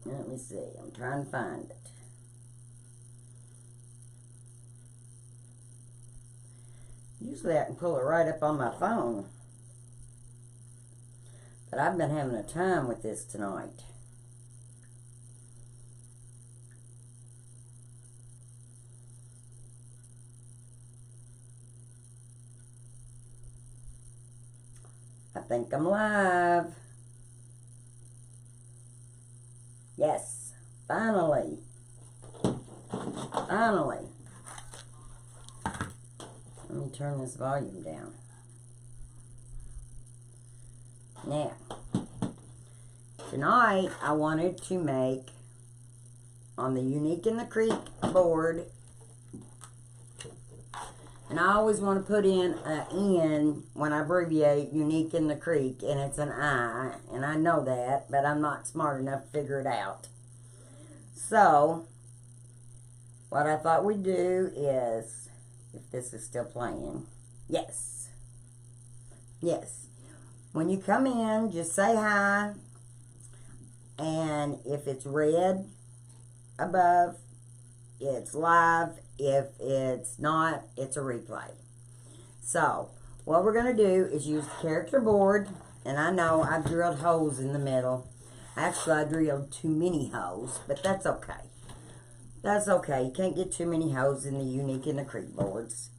Let me see. I'm trying to find it. Usually I can pull it right up on my phone. But I've been having a time with this tonight. I think I'm live. Yes, finally. Finally. Let me turn this volume down. Now, tonight I wanted to make, on the Unique in the Creek board, and I always want to put in an N when I abbreviate Unique in the Creek, and it's an I, and I know that, but I'm not smart enough to figure it out. So, what I thought we'd do is, if this is still playing, yes, when you come in, just say hi, and if it's red above, it's live. If it's not, it's a replay. So, what we're going to do is use the character board, and I know I've drilled holes in the middle. Actually, I drilled too many holes, but that's okay. That's okay. You can't get too many holes in the Unique in the Creek boards.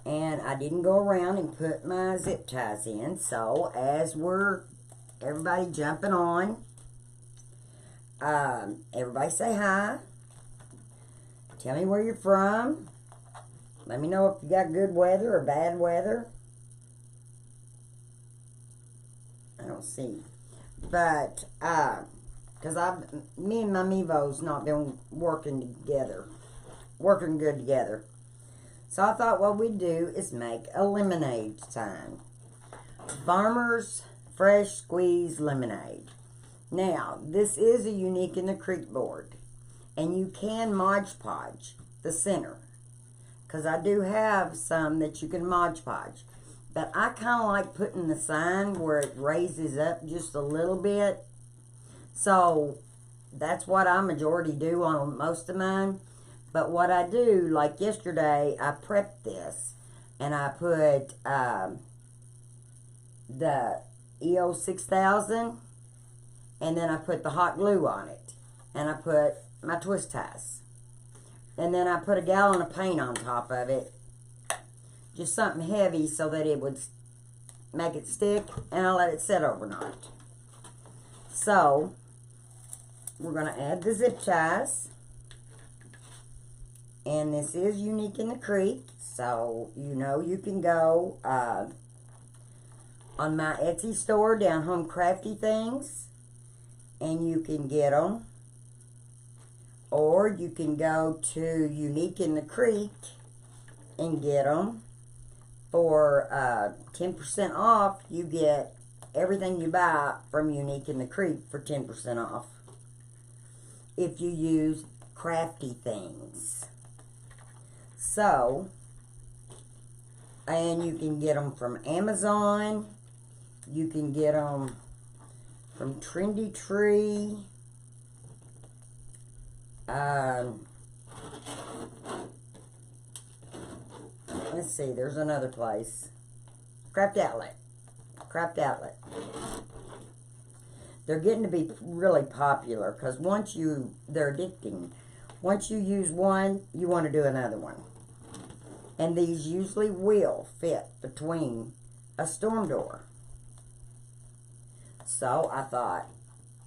And I didn't go around and put my zip ties in, so as everybody jumping on, everybody say hi. Tell me where you're from. Let me know if you got good weather or bad weather. I don't see. But, because me and my Mevo's not been working good together. So I thought what we'd do is make a lemonade sign. Farmer's Fresh Squeeze Lemonade. Now, this is a Unique in the Creek board. And you can Mod Podge the center. Because I do have some that you can Mod Podge. But I kind of like putting the sign where it raises up just a little bit. So, that's what I majority do on most of mine. But what I do, like yesterday, I prepped this. And I put the EO 6000. And then I put the hot glue on it. And I put my twist ties. And then I put a gallon of paint on top of it. Just something heavy so that it would make it stick. And I let it sit overnight. So, we're going to add the zip ties. And this is Unique in the Creek. So, you know you can go on my Etsy store, Down Home Crafty Things. And you can get them. Or you can go to Unique in the Creek and get them. For 10% off, you get everything you buy from Unique in the Creek for 10% off. If you use Crafty Things. So, and you can get them from Amazon. You can get them from Trendy Tree. Let's see, there's another place. Craft Outlet. They're getting to be really popular because they're addicting. Once you use one, you want to do another one. And these usually will fit between a storm door. So I thought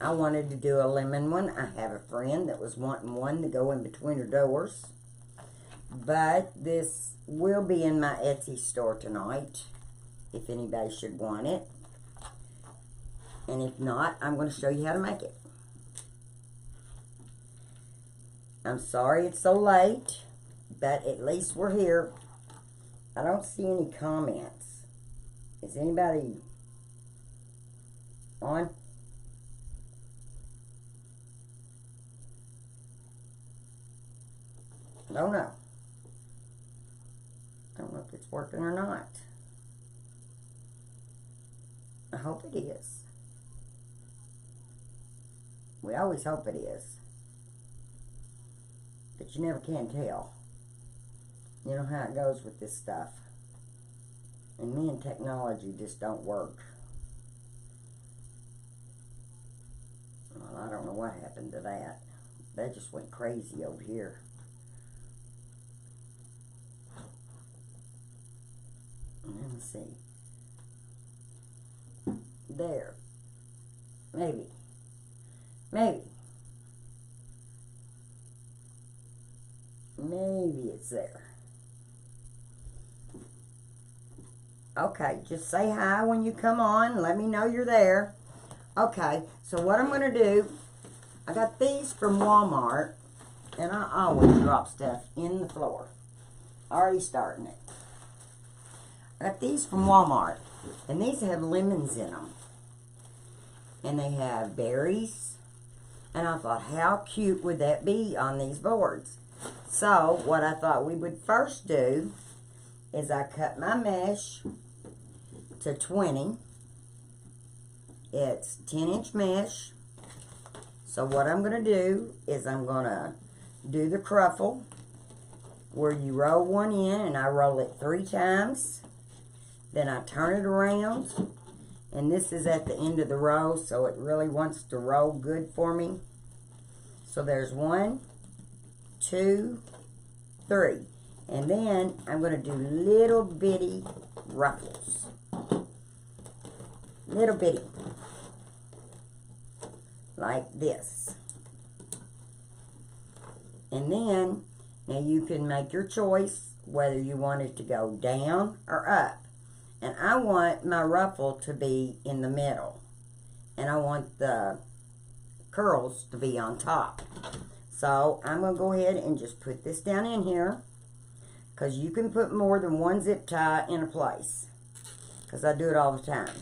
I wanted to do a lemon one. I have a friend that was wanting one to go in between her doors. But this will be in my Etsy store tonight, if anybody should want it. And if not, I'm going to show you how to make it. I'm sorry it's so late, but at least we're here. I don't see any comments. Is anybody on? I don't know. I don't know if it's working or not. I hope it is. We always hope it is. But you never can tell. You know how it goes with this stuff. And me and technology just don't work. Well, I don't know what happened to that. That just went crazy over here. Let me see. There. Maybe. Maybe it's there. Okay, just say hi when you come on. Let me know you're there. Okay, so what I'm going to do, I got these from Walmart, and I always drop stuff in the floor. Already starting it. I got these from Walmart, and these have lemons in them. And they have berries. And I thought, how cute would that be on these boards? So, what I thought we would first do is I cut my mesh to 20. It's 10-inch mesh. So what I'm going to do is I'm going to do the cruffle where you roll one in, and I roll it 3 times. Then I turn it around, and this is at the end of the row, so it really wants to roll good for me. So there's 1, 2, 3. And then I'm going to do little bitty ruffles. Little bitty. Like this. And then, now you can make your choice whether you want it to go down or up. And I want my ruffle to be in the middle. And I want the curls to be on top. So I'm going to go ahead and just put this down in here. Because you can put more than one zip tie in a place. Because I do it all the time.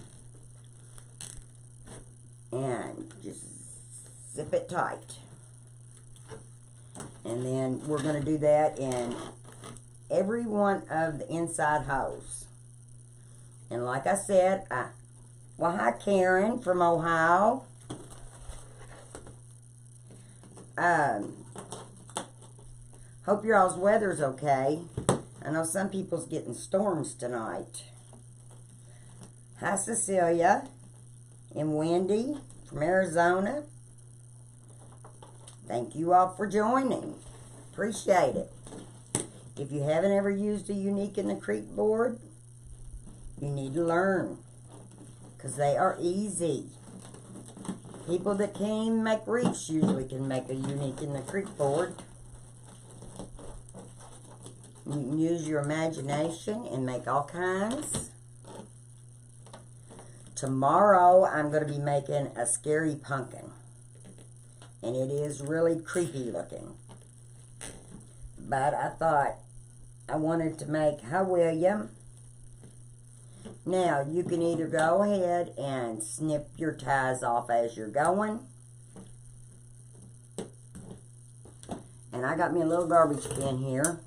And just zip it tight. And then we're going to do that in every one of the inside holes. And like I said, well, hi Karen from Ohio. Hope your all's weather's okay. I know some people's getting storms tonight. Hi Cecilia and Wendy from Arizona. Thank you all for joining. Appreciate it. If you haven't ever used a Unique in the Creek board, you need to learn. Because they are easy. People that can't even make wreaths usually can make a Unique in the Creek board. You can use your imagination and make all kinds. Tomorrow I'm going to be making a scary pumpkin. And it is really creepy looking. But I thought I wanted to make, hi William. Now you can either go ahead and snip your ties off as you're going. And I got me a little garbage bin here.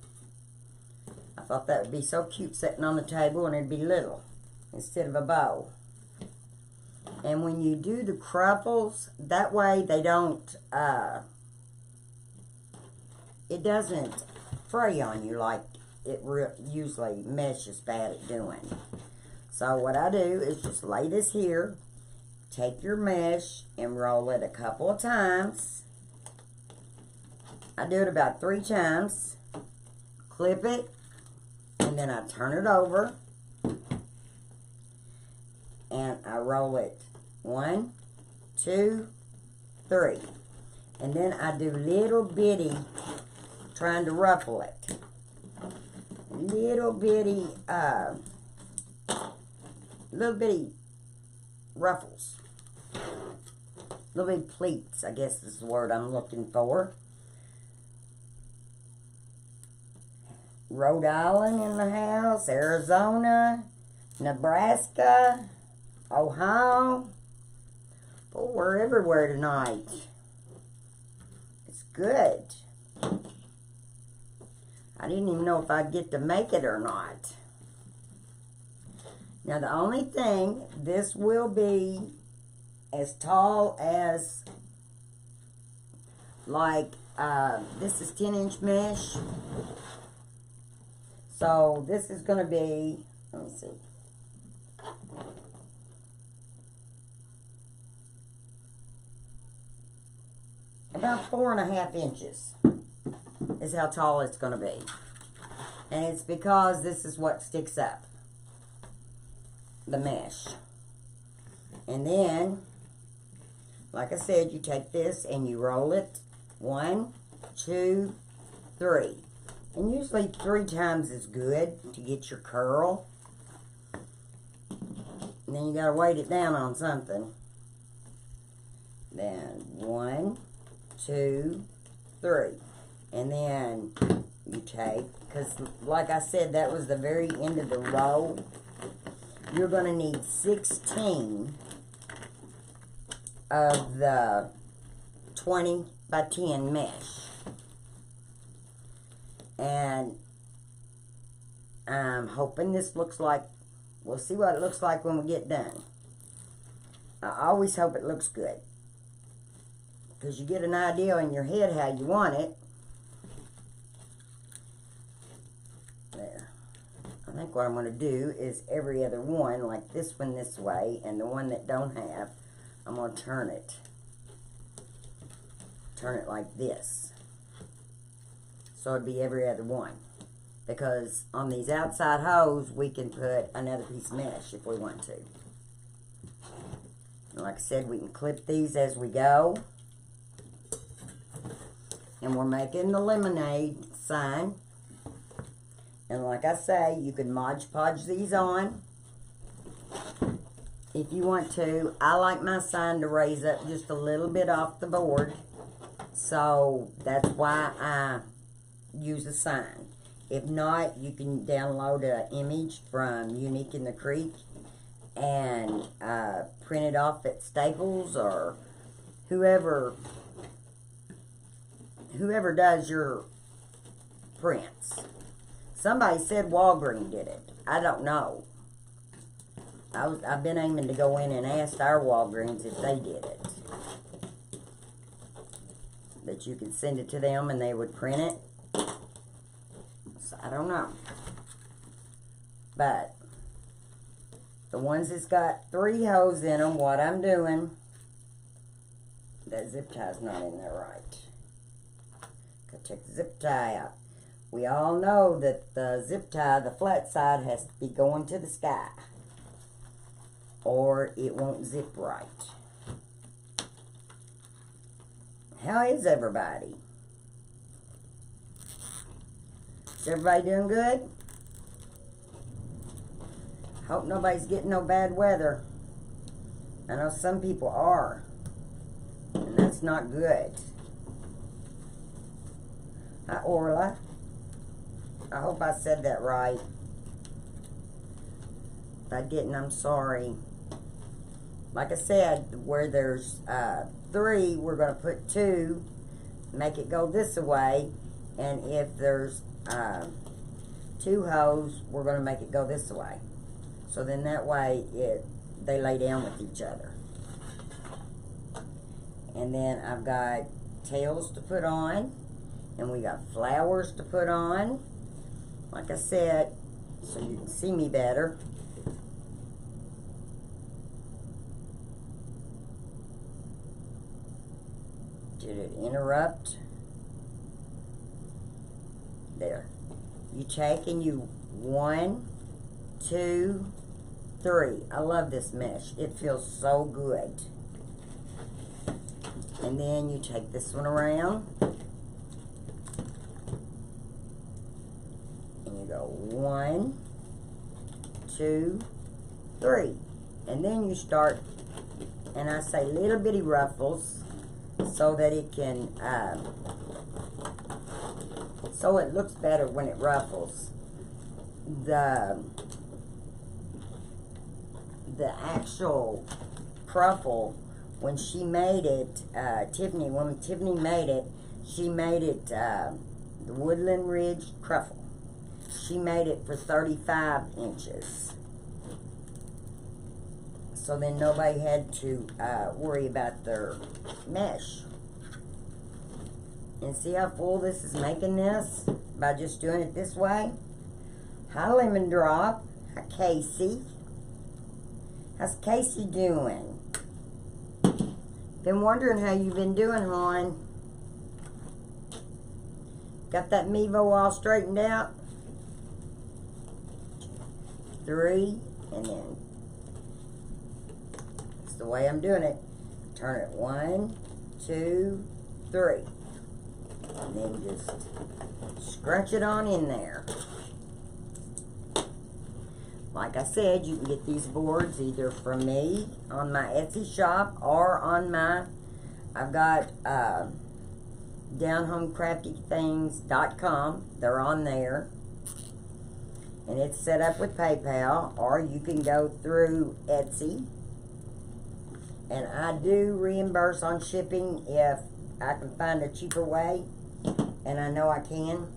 I thought that would be so cute sitting on the table, and it'd be little instead of a bow. And when you do the cruffles, that way they don't, it doesn't fray on you like it usually mesh is bad at doing. So what I do is just lay this here, take your mesh and roll it a couple of times. I do it about 3 times, clip it, and then I turn it over, and I roll it 1, 2, 3. And then I do little bitty, trying to ruffle it. Little bitty ruffles. Little bitty pleats, I guess is the word I'm looking for. Rhode Island in the house, Arizona, Nebraska, Ohio. Oh, we're everywhere tonight. It's good. I didn't even know if I'd get to make it or not. Now the only thing, this will be as tall as like, this is 10-inch mesh. So this is going to be, let me see. About 4.5 inches is how tall it's going to be. And it's because this is what sticks up, the mesh. And then, like I said, you take this and you roll it 1, 2, 3. And usually 3 times is good to get your curl. And then you got to weight it down on something. Then 1, 2, 3. And then you take, because like I said, that was the very end of the row. You're going to need 16 of the 20 by 10 mesh. And I'm hoping this looks like, we'll see what it looks like when we get done. I always hope it looks good, because you get an idea in your head how you want it. There. I think what I'm going to do is every other one, like this one this way, and the one that don't have, I'm going to turn it. Turn it like this. So it'd be every other one. Because on these outside hose, we can put another piece of mesh if we want to. And like I said, we can clip these as we go. And we're making the lemonade sign. And like I say, you can Mod Podge these on if you want to. I like my sign to raise up just a little bit off the board. So that's why I use a sign. If not, you can download an image from Unique in the Creek and print it off at Staples or whoever does your prints. Somebody said Walgreens did it. I don't know. I've been aiming to go in and ask our Walgreens if they did it. That you could send it to them and they would print it. So I don't know. But the ones that's got 3 holes in them, what I'm doing, that zip tie's not in there right. Gotta take the zip tie out. We all know that the zip tie, the flat side, has to be going to the sky, or it won't zip right. How is everybody? Is everybody doing good? Hope nobody's getting no bad weather. I know some people are, and that's not good. Hi, Orla. I hope I said that right. If I didn't, I'm sorry. Like I said, where there's 3, we're going to put 2, make it go this way, and if there's 2 holes, we're going to make it go this way. So then that way they lay down with each other. And then I've got tails to put on, and we got flowers to put on. Like I said, so you can see me better. Did it interrupt? There. You take and you 1, 2, 3. I love this mesh. It feels so good. And then you take this one around. And you go 1, 2, 3. And then you start, and I say little bitty ruffles, so that it can, so it looks better when it ruffles. The actual truffle, when she made it, when Tiffany made it, she made it the Woodland Ridge truffle. She made it for 35 inches. So then nobody had to worry about their mesh. And see how full this is making this by just doing it this way? Hi, Lemon Drop. Hi, Casey. How's Casey doing? Been wondering how you've been doing, hon. Got that Mevo all straightened out? 3, and then that's the way I'm doing it. Turn it 1, 2, 3. And then just scrunch it on in there. Like I said, you can get these boards either from me on my Etsy shop or on my, I've got downhomecraftythings.com. They're on there. And it's set up with PayPal, or you can go through Etsy. And I do reimburse on shipping if I can find a cheaper way. And I know I can.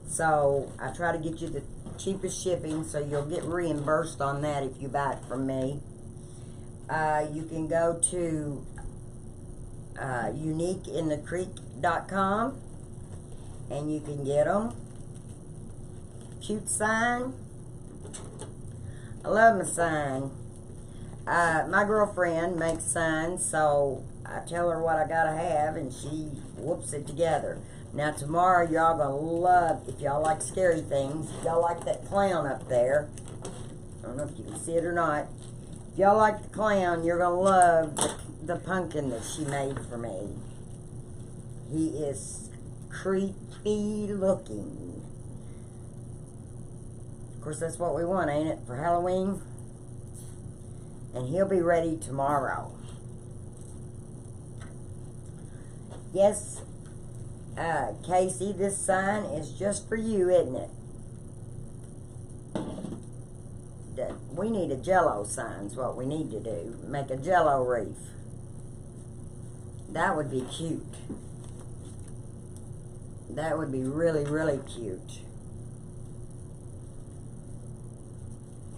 So I try to get you the cheapest shipping, so you'll get reimbursed on that if you buy it from me. You can go to uniqueinthecreek.com and you can get them. Cute sign. I love my sign. My girlfriend makes signs, so I tell her what I gotta have and she whoops it together. Now tomorrow y'all gonna love, if y'all like scary things, if y'all like that clown up there, I don't know if you can see it or not, if y'all like the clown, you're gonna love the pumpkin that she made for me. He is creepy looking. Of course that's what we want, ain't it, for Halloween? And he'll be ready tomorrow. Yes, Casey, this sign is just for you, isn't it? We need a Jello sign is what we need to do. Make a Jello wreath. That would be cute. That would be really, really cute.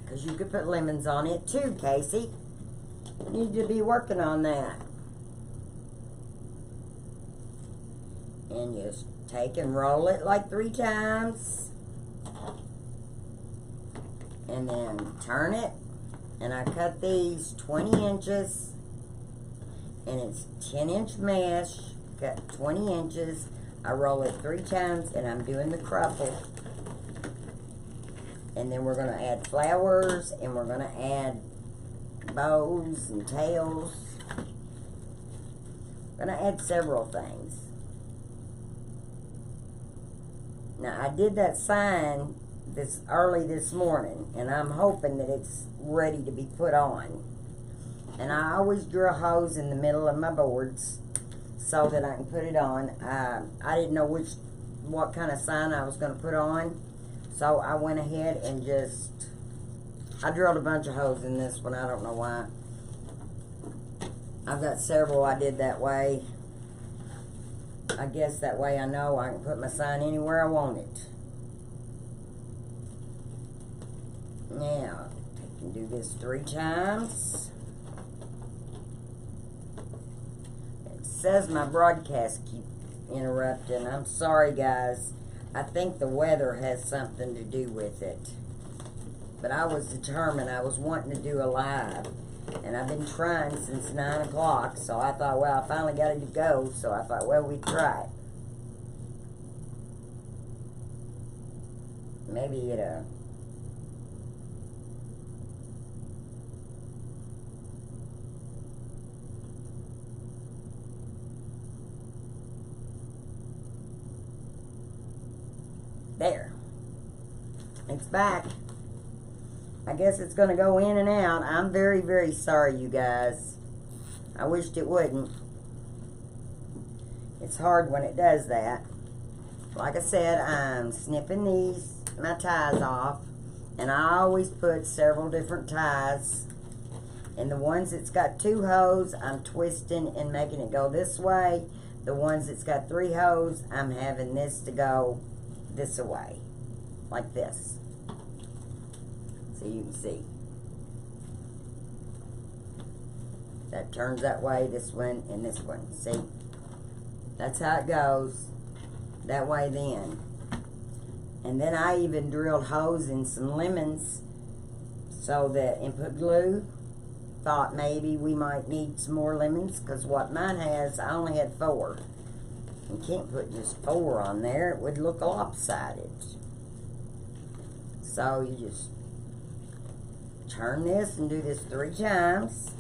Because you could put lemons on it too, Casey. You need to be working on that. And just take and roll it like 3 times. And then turn it. And I cut these 20 inches. And it's 10-inch mesh. Cut 20 inches. I roll it 3 times and I'm doing the crumple. And then we're going to add flowers and we're going to add bows and tails. We're going to add several things. Now, I did that sign early this morning, and I'm hoping that it's ready to be put on. And I always drill holes in the middle of my boards so that I can put it on. I didn't know what kind of sign I was going to put on, so I went ahead and I drilled a bunch of holes in this one. I don't know why. I've got several I did that way. I guess that way I know I can put my sign anywhere I want it. Now, I can do this 3 times. It says my broadcast keep interrupting. I'm sorry, guys. I think the weather has something to do with it. But I was determined. I was wanting to do a live. And I've been trying since 9 o'clock, so I thought, well, I finally got it to go, so I thought, well, we'd try it. Maybe there. It's back. I guess it's going to go in and out. I'm very, very sorry, you guys. I wished it wouldn't. It's hard when it does that. Like I said, I'm snipping my ties off. And I always put several different ties. And the ones that's got 2 holes, I'm twisting and making it go this way. The ones that's got 3 holes, I'm having this to go this way. Like this. So you can see. That turns that way, this one, and this one. See? That's how it goes. That way then. And then I even drilled holes in some lemons so that, and put glue. Thought maybe we might need some more lemons, because what mine has, I only had 4. You can't put just 4 on there. It would look lopsided. So you just turn this and do this 3 times.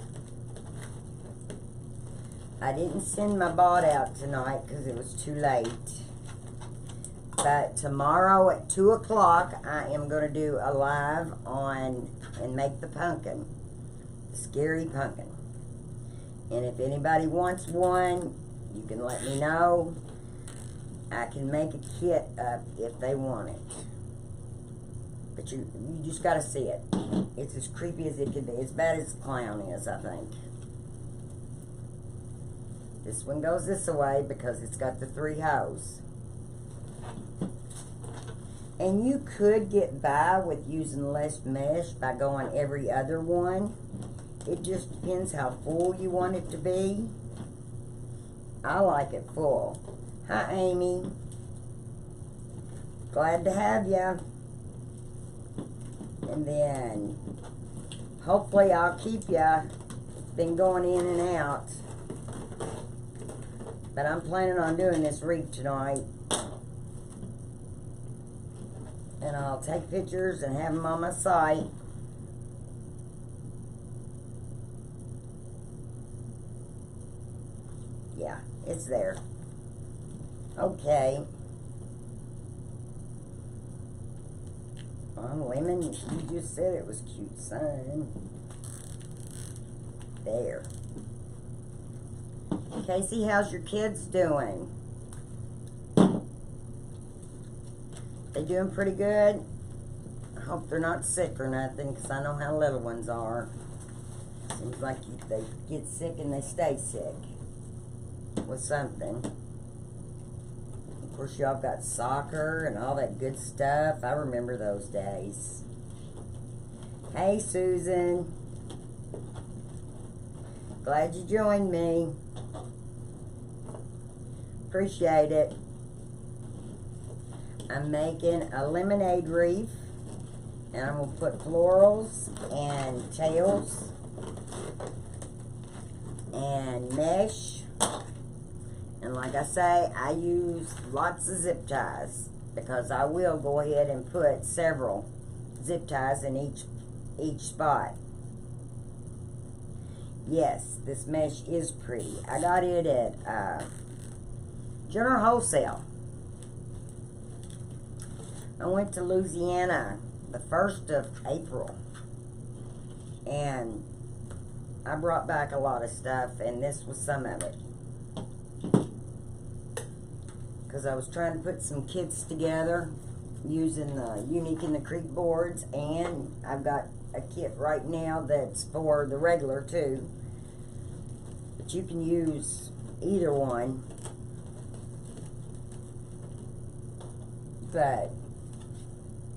I didn't send my bot out tonight because it was too late. But tomorrow at 2 o'clock, I am going to do a live on and make the pumpkin. The scary pumpkin. And if anybody wants one, you can let me know. I can make a kit up if they want it. But you just got to see it. It's as creepy as it can be. As bad as the clown is, I think. This one goes this way because it's got the 3 holes. And you could get by with using less mesh by going every other one. It just depends how full you want it to be. I like it full. Hi, Amy. Glad to have you. And then, hopefully I'll keep you. Been going in and out. But I'm planning on doing this wreath tonight. And I'll take pictures and have them on my site. Yeah, it's there. Okay. Lemon, you just said it was cute, son. There. Casey, how's your kids doing? They doing pretty good? I hope they're not sick or nothing, because I know how little ones are. Seems like they get sick and they stay sick with something. Of course, y'all got soccer and all that good stuff. I remember those days. Hey, Susan. Glad you joined me. Appreciate it. I'm making a lemonade wreath, and I'm going to put florals and tails and mesh. And like I say, I use lots of zip ties because I will go ahead and put several zip ties in each spot. Yes, this mesh is pretty. I got it at General Wholesale. I went to Louisiana the 1st of April, and I brought back a lot of stuff, and this was some of it. Because I was trying to put some kits together using the Unique in the Creek boards, and I've got a kit right now that's for the regular too. But you can use either one. But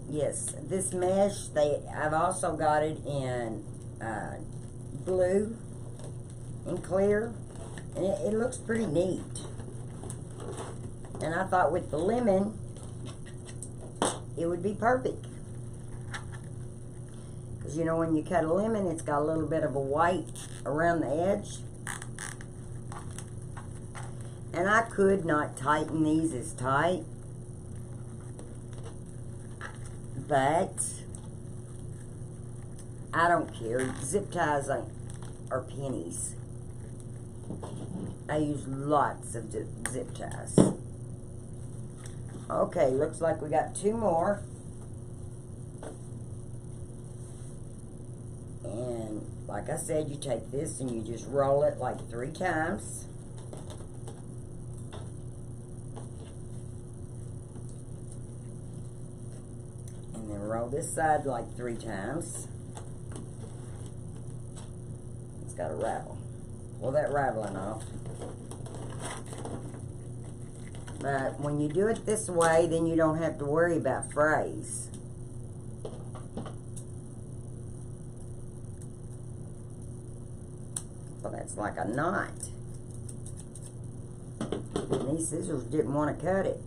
yes, this mesh, I've also got it in blue and clear, and it looks pretty neat. And I thought with the lemon, it would be perfect. Because you know when you cut a lemon, it's got a little bit of a white around the edge. And I could not tighten these as tight. But I don't care. Zip ties are pennies. I use lots of zip ties. Okay, looks like we got 2 more. And like I said, you take this and you just roll it like 3 times. And then roll this side like 3 times. It's got to ravel. Pull that raveling off. But when you do it this way, then you don't have to worry about frays. Well, that's like a knot. And these scissors didn't want to cut it.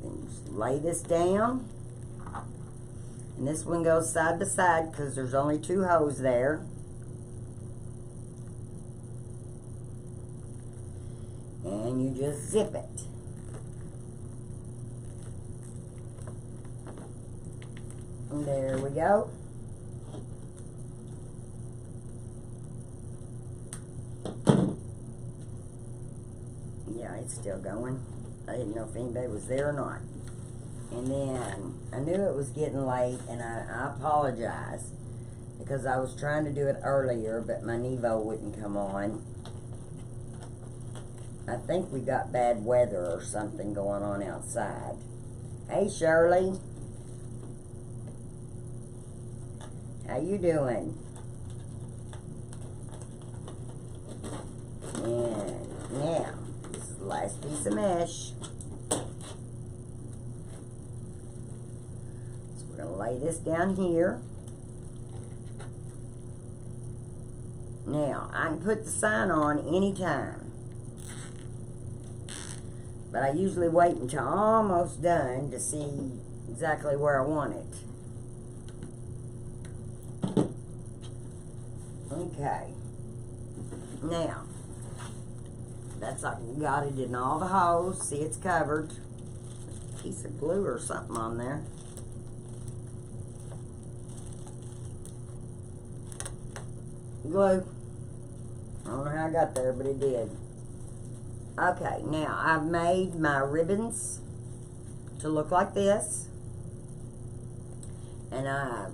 Then just lay this down. And this one goes side by side because there's only 2 holes there. And you just zip it. And there we go. Yeah, it's still going. I didn't know if anybody was there or not. And then I knew it was getting late, and I apologize because I was trying to do it earlier, but my Nevo wouldn't come on. I think we got bad weather or something going on outside. Hey, Shirley. How you doing? And now, this is the last piece of mesh. So we're going to lay this down here. Now, I can put the sign on anytime. But I usually wait until almost done to see exactly where I want it. Okay. Now, that's like got it in all the holes. See, it's covered. There's a piece of glue or something on there. Glue. I don't know how I got there, but it did. Okay, now I've made my ribbons to look like this. And I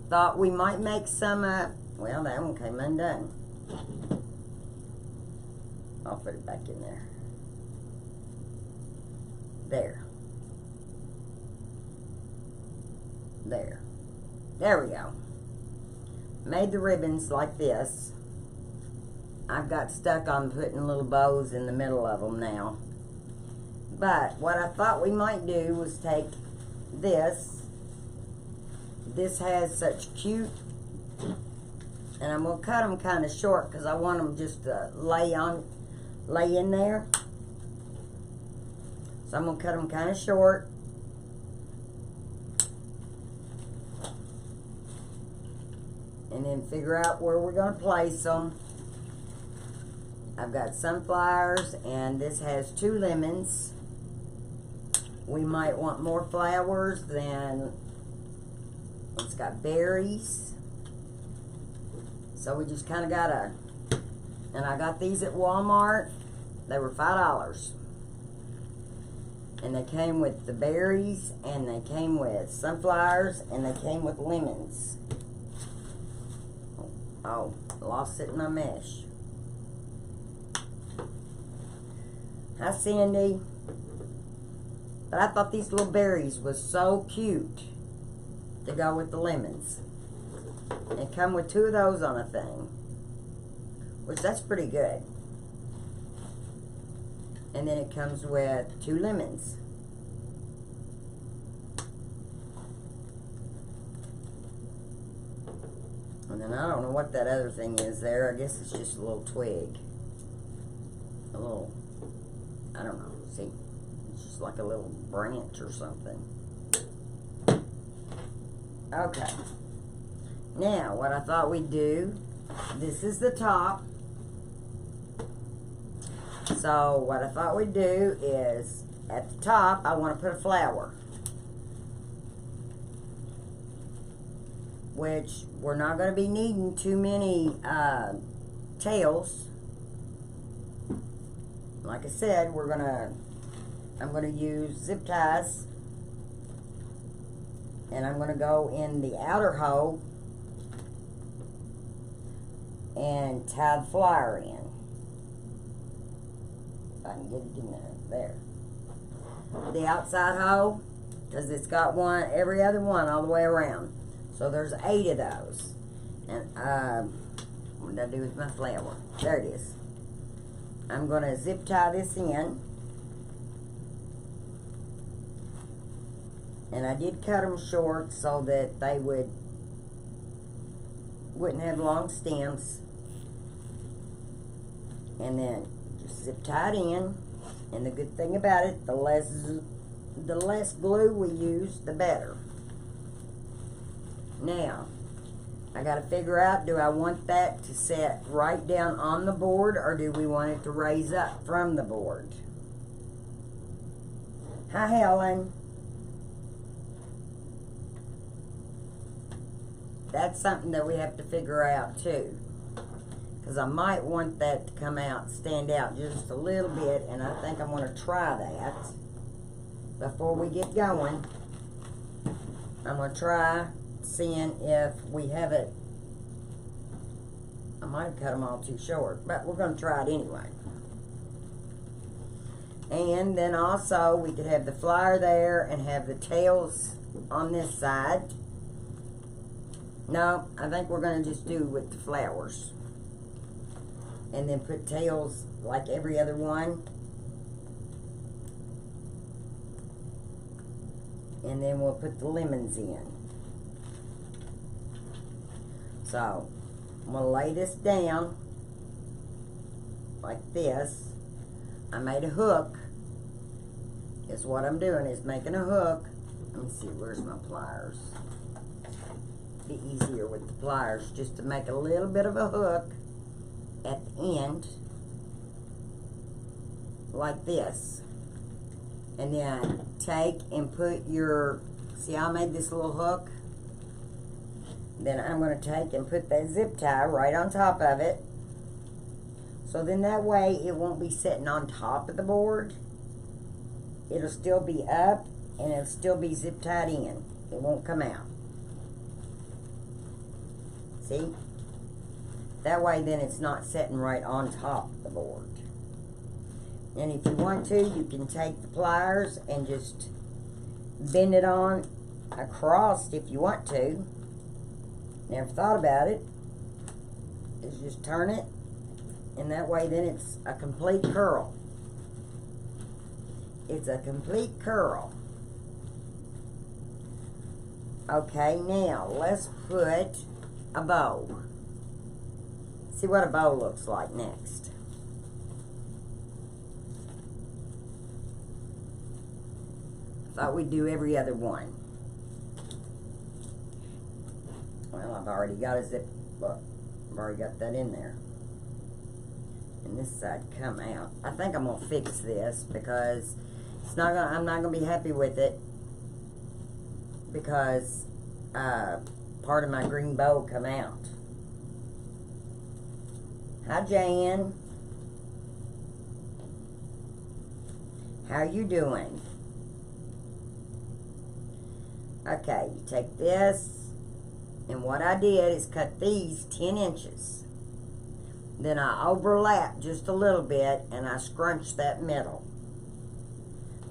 thought we might make some, well, that one came undone. I'll put it back in there. There. There. There we go. Made the ribbons like this. I've got stuck on putting little bows in the middle of them now. But what I thought we might do was take this. This has such cute, and I'm going to cut them kind of short because I want them just to lay in there. So I'm going to cut them kind of short. And then figure out where we're going to place them. I've got sunflowers, and this has 2 lemons. We might want more flowers than, it's got berries. So we just kind of gotta, and I got these at Walmart. They were $5. And they came with the berries, and they came with sunflowers, and they came with lemons. Oh, lost it in my mesh. Hi, Cindy. But I thought these little berries was so cute to go with the lemons. And come with 2 of those on a thing, which that's pretty good. And then it comes with 2 lemons. And then I don't know what that other thing is there. I guess it's just a little twig. A little, I don't know. See, it's just like a little branch or something. Okay. Now, what I thought we'd do, this is the top. So, what I thought we'd do is, at the top, I want to put a flower. Which, we're not going to be needing too many tails. Like I said, I'm going to use zip ties. And I'm going to go in the outer hole and tie the flower in. If I can get it in there. There. The outside hole, because it's got one, every other one all the way around. So there's 8 of those. And what did I do with my flower? There it is. I'm going to zip tie this in. And I did cut them short so that they wouldn't have long stems. And then just zip tie it in. And the good thing about it, the less glue we use, the better. Now, I got to figure out, do I want that to set right down on the board, or do we want it to raise up from the board? Hi, Helen. That's something that we have to figure out too. Because I might want that to come out, stand out just a little bit, and I think I'm going to try that before we get going. I'm going to try seeing if we have it. I might have cut them all too short, but we're going to try it anyway. And then also we could have the flyer there and have the tails on this side. No, I think we're going to just do with the flowers. And then put tails like every other one. And then we'll put the lemons in. So, I'm going to lay this down like this. I made a hook. Is what I'm doing, is making a hook. Let me see, where's my pliers? Be easier with the pliers, just to make a little bit of a hook at the end, like this. And then take and put your, see how I made this little hook? Then I'm going to take and put that zip tie right on top of it. So then that way it won't be sitting on top of the board. It'll still be up and it'll still be zip tied in. It won't come out. See? That way then it's not sitting right on top of the board. And if you want to, you can take the pliers and just bend it on across if you want to. Never thought about it. Is just turn it, and that way then it's a complete curl. It's a complete curl. Okay, now let's put a bow. See what a bow looks like next. Thought we'd do every other one. Well, I've already got a zip. Look, I've already got that in there. And this side come out. I think I'm gonna fix this because it's not gonna. I'm not gonna be happy with it because part of my green bow come out. Hi, Jan. How you doing? Okay, you take this, and what I did is cut these 10 inches. Then I overlap just a little bit, and I scrunch that middle.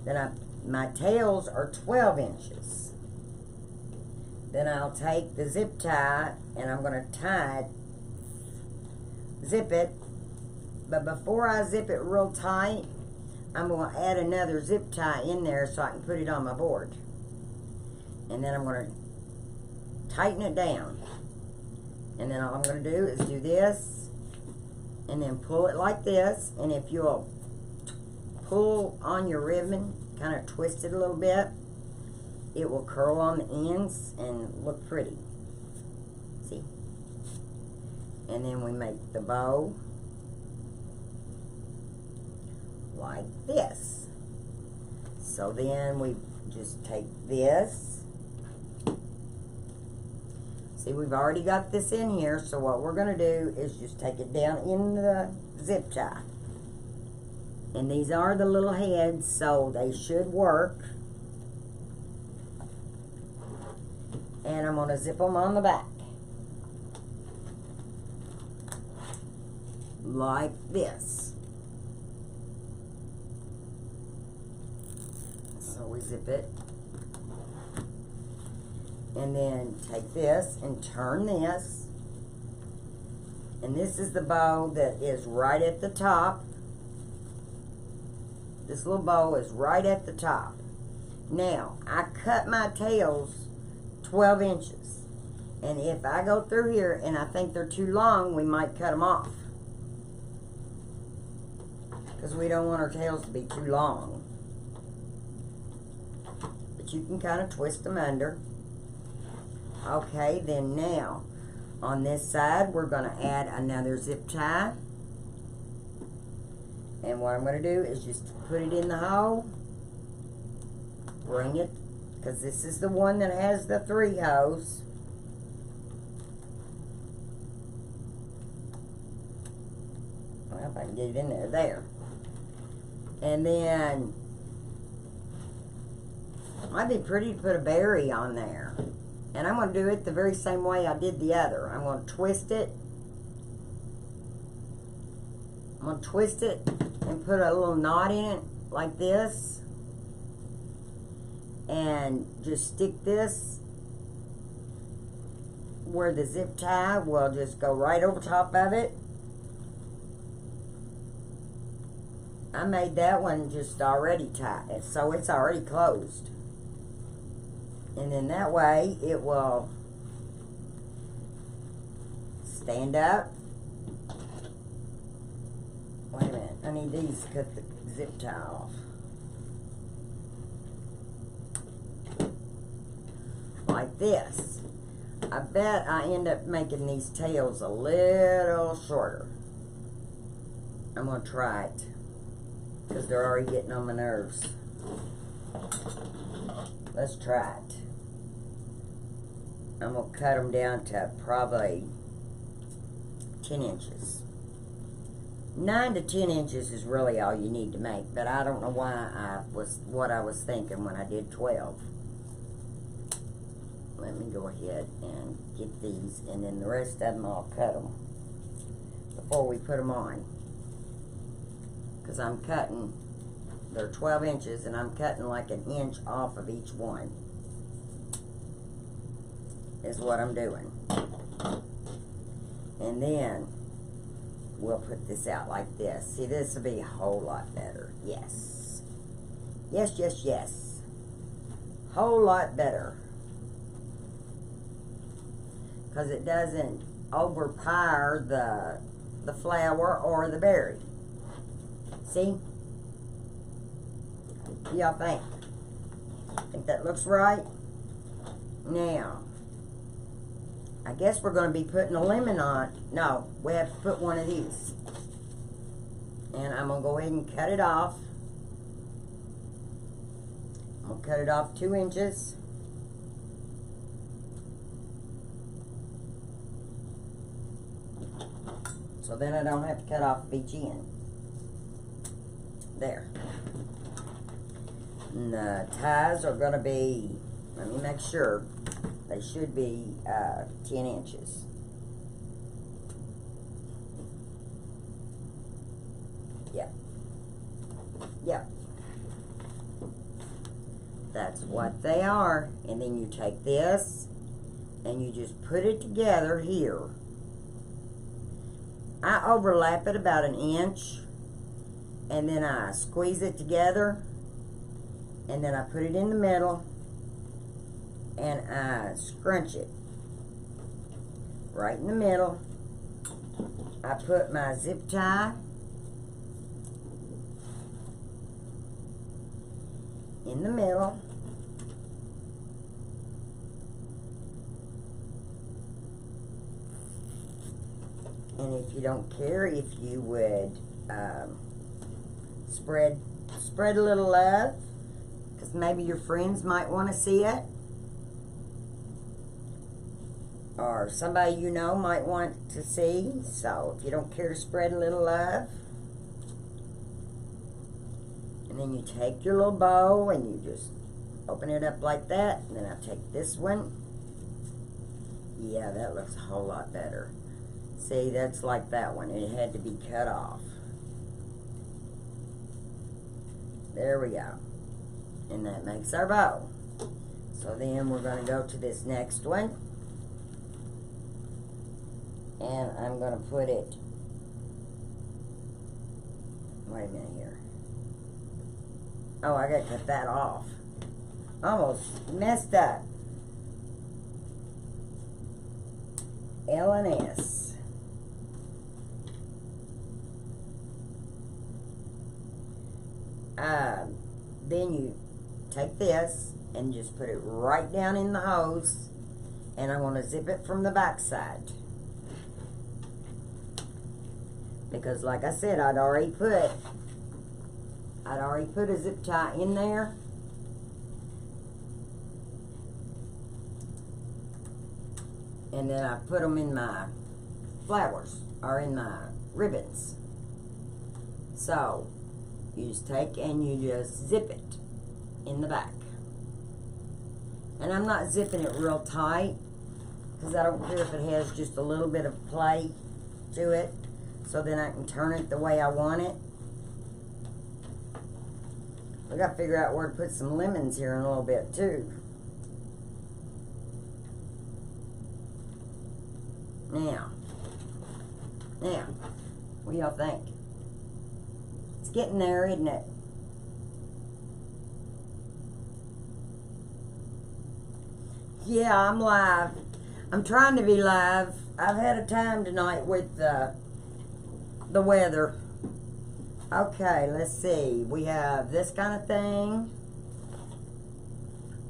Then my tails are 12 inches. Then I'll take the zip tie, and I'm going to tie it, zip it. But before I zip it real tight, I'm going to add another zip tie in there so I can put it on my board. And then I'm going to tighten it down. And then all I'm going to do is do this, and then pull it like this. And if you'll pull on your ribbon, kind of twist it a little bit, it will curl on the ends and look pretty. See? And then we make the bow like this. So then we just take this. See, we've already got this in here, so what we're going to do is just take it down in the zip tie. And these are the little heads, so they should work. And I'm going to zip them on the back. Like this. So we zip it. And then take this and turn this. And this is the bow that is right at the top. This little bow is right at the top. Now, I cut my tails 12 inches. And if I go through here and I think they're too long, we might cut them off. because we don't want our tails to be too long. But you can kind of twist them under. Okay, then now on this side we're going to add another zip tie. And what I'm going to do is just put it in the hole, bring it, because this is the one that has the 3 holes. Well, if I can get it in there, there. And then, might be pretty to put a berry on there. And I'm going to do it the very same way I did the other. I'm going to twist it. I'm going to twist it and put a little knot in it like this. And just stick this where the zip tie will just go right over top of it. I made that one just already tied, so it's already closed. And then that way it will stand up. Wait a minute, I need these to cut the zip tie off. Like this. I bet I end up making these tails a little shorter. I'm going to try it, because they're already getting on my nerves. Let's try it. I'm going to cut them down to probably 10 inches. 9 to 10 inches is really all you need to make, but I don't know why what I was thinking when I did 12. Let me go ahead and get these, and then the rest of them I'll cut them before we put them on. Because I'm cutting, they're 12 inches, and I'm cutting like an inch off of each one. Is what I'm doing. And then we'll put this out like this. See, this will be a whole lot better. Yes. Yes, yes, yes. Whole lot better. Because it doesn't overpower the flower or the berry. See? What do y'all think? Think that looks right? Now, I guess we're going to be putting a lemon on. No, we have to put one of these. And I'm going to go ahead and cut it off. I'm going to cut it off 2 inches. So then I don't have to cut off each end. There. And the ties are going to be, let me make sure, they should be 10 inches. Yep. Yep. That's what they are. And then you take this and you just put it together here. I overlap it about 1 inch, and then I squeeze it together, and then I put it in the middle, and I scrunch it right in the middle. I put my zip tie in the middle. And if you don't care, if you would spread a little love, because maybe your friends might want to see it, or somebody you know might want to see. So if you don't care to spread a little love, and then you take your little bow and you just open it up like that, and then I take this one. Yeah, that looks a whole lot better. See, that's like that one. It had to be cut off. There we go. And that makes our bow. So then we're going to go to this next one. And I'm going to put it, wait a minute here. Oh, I got to cut that off. Almost messed up. L and S. then you take this and just put it right down in the hose, and I'm going to zip it from the back side. Because like I said, I'd already put a zip tie in there. And then I put them in my flowers, or in my ribbons. So, you just take and you just zip it in the back. And I'm not zipping it real tight, because I don't care if it has just a little bit of play to it, so then I can turn it the way I want it. I got to figure out where to put some lemons here in a little bit too. Now, what do y'all think? It's getting there, isn't it? Yeah, I'm live. I'm trying to be live. I've had a time tonight with the weather. Okay, let's see. We have this kind of thing.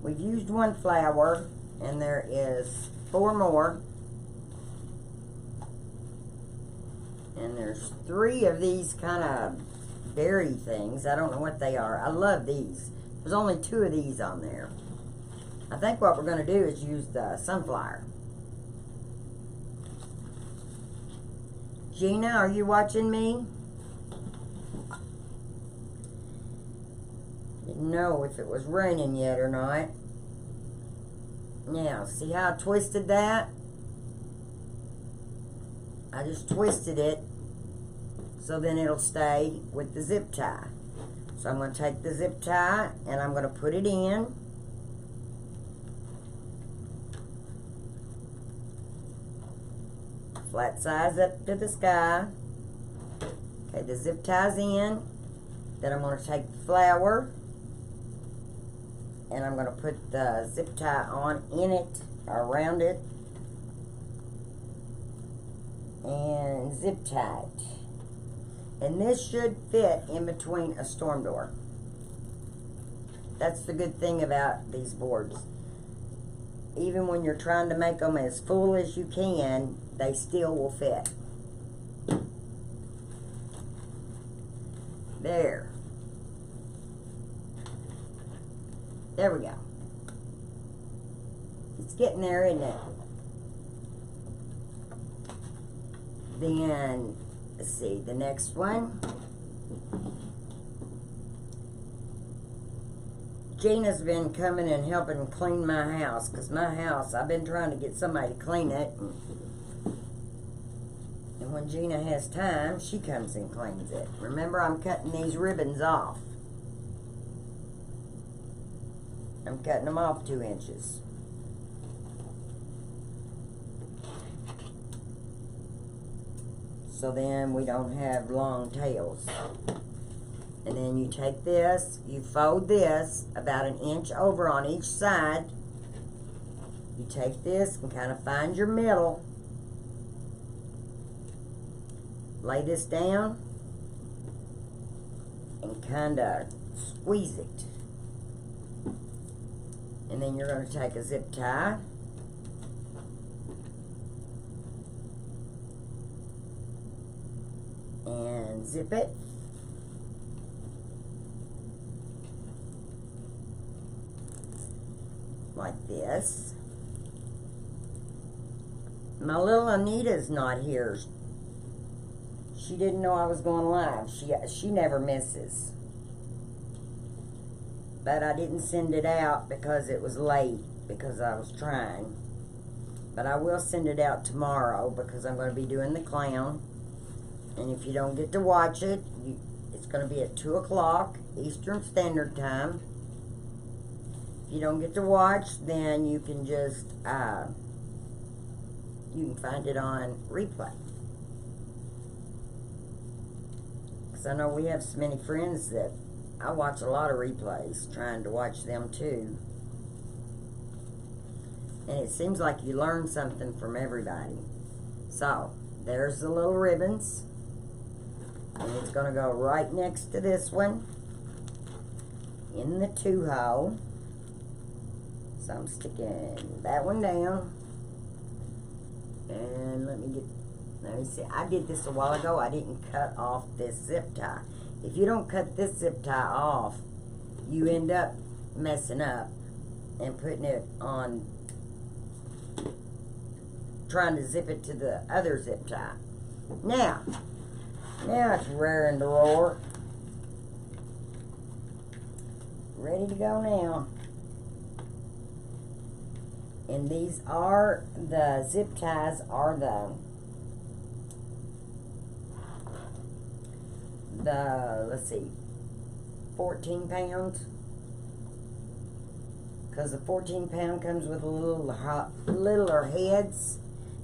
We've used one flower, and there is 4 more. And there's 3 of these kind of berry things. I don't know what they are. I love these. There's only 2 of these on there. I think what we're going to do is use the sunflower. Gina, are you watching me? Didn't know if it was raining yet or not. Now, see how I twisted that? I just twisted it so then it'll stay with the zip tie. So I'm going to take the zip tie and I'm going to put it in. Flat size up to the sky. Okay, the zip tie's in. Then I'm going to take the flower and I'm going to put the zip tie on in it, or around it, and zip tie it. And this should fit in between a storm door. That's the good thing about these boards. Even when you're trying to make them as full as you can, they still will fit. There. There we go. It's getting there, isn't it? Then, let's see, the next one. Gina's been coming and helping clean my house, because my house, I've been trying to get somebody to clean it. And when Gina has time, she comes and cleans it. Remember, I'm cutting these ribbons off. I'm cutting them off 2 inches. So then we don't have long tails. And then you take this, you fold this about 1 inch over on each side. You take this and kind of find your middle. Lay this down and kind of squeeze it. And then you're going to take a zip tie and zip it. Like this. My little Anita's not here. She didn't know I was going live. She never misses. But I didn't send it out because it was late, because I was trying. But I will send it out tomorrow because I'm going to be doing the clown. And if you don't get to watch it, it's going to be at 2 o'clock Eastern Standard Time. If you don't get to watch, then you can just, you can find it on replay. Because I know we have so many friends that I watch a lot of replays, trying to watch them too. And it seems like you learn something from everybody. So, there's the little ribbons. And it's going to go right next to this one. in the 2-hole. So I'm sticking that one down. And let me see. I did this a while ago. I didn't cut off this zip tie. If you don't cut this zip tie off, you end up messing up and putting it on, trying to zip it to the other zip tie. Now it's raring to roar. Ready to go now. And these are the zip ties, are the let's see, 14 pounds. Because the 14 pound comes with a littler heads,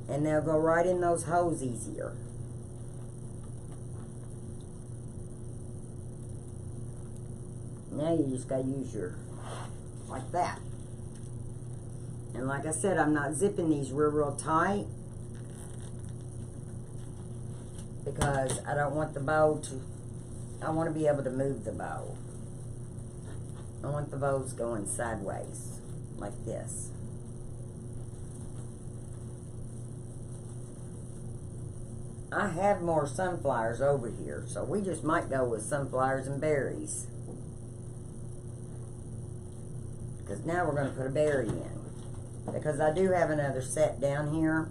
and they'll go right in those holes easier. Now you just gotta use your, like that. And like I said, I'm not zipping these real tight, because I don't want the bow to, I want to be able to move the bow. I want the bows going sideways, like this. I have more sunflowers over here, so we just might go with sunflowers and berries. Because now we're going to put a berry in. Because I do have another set down here.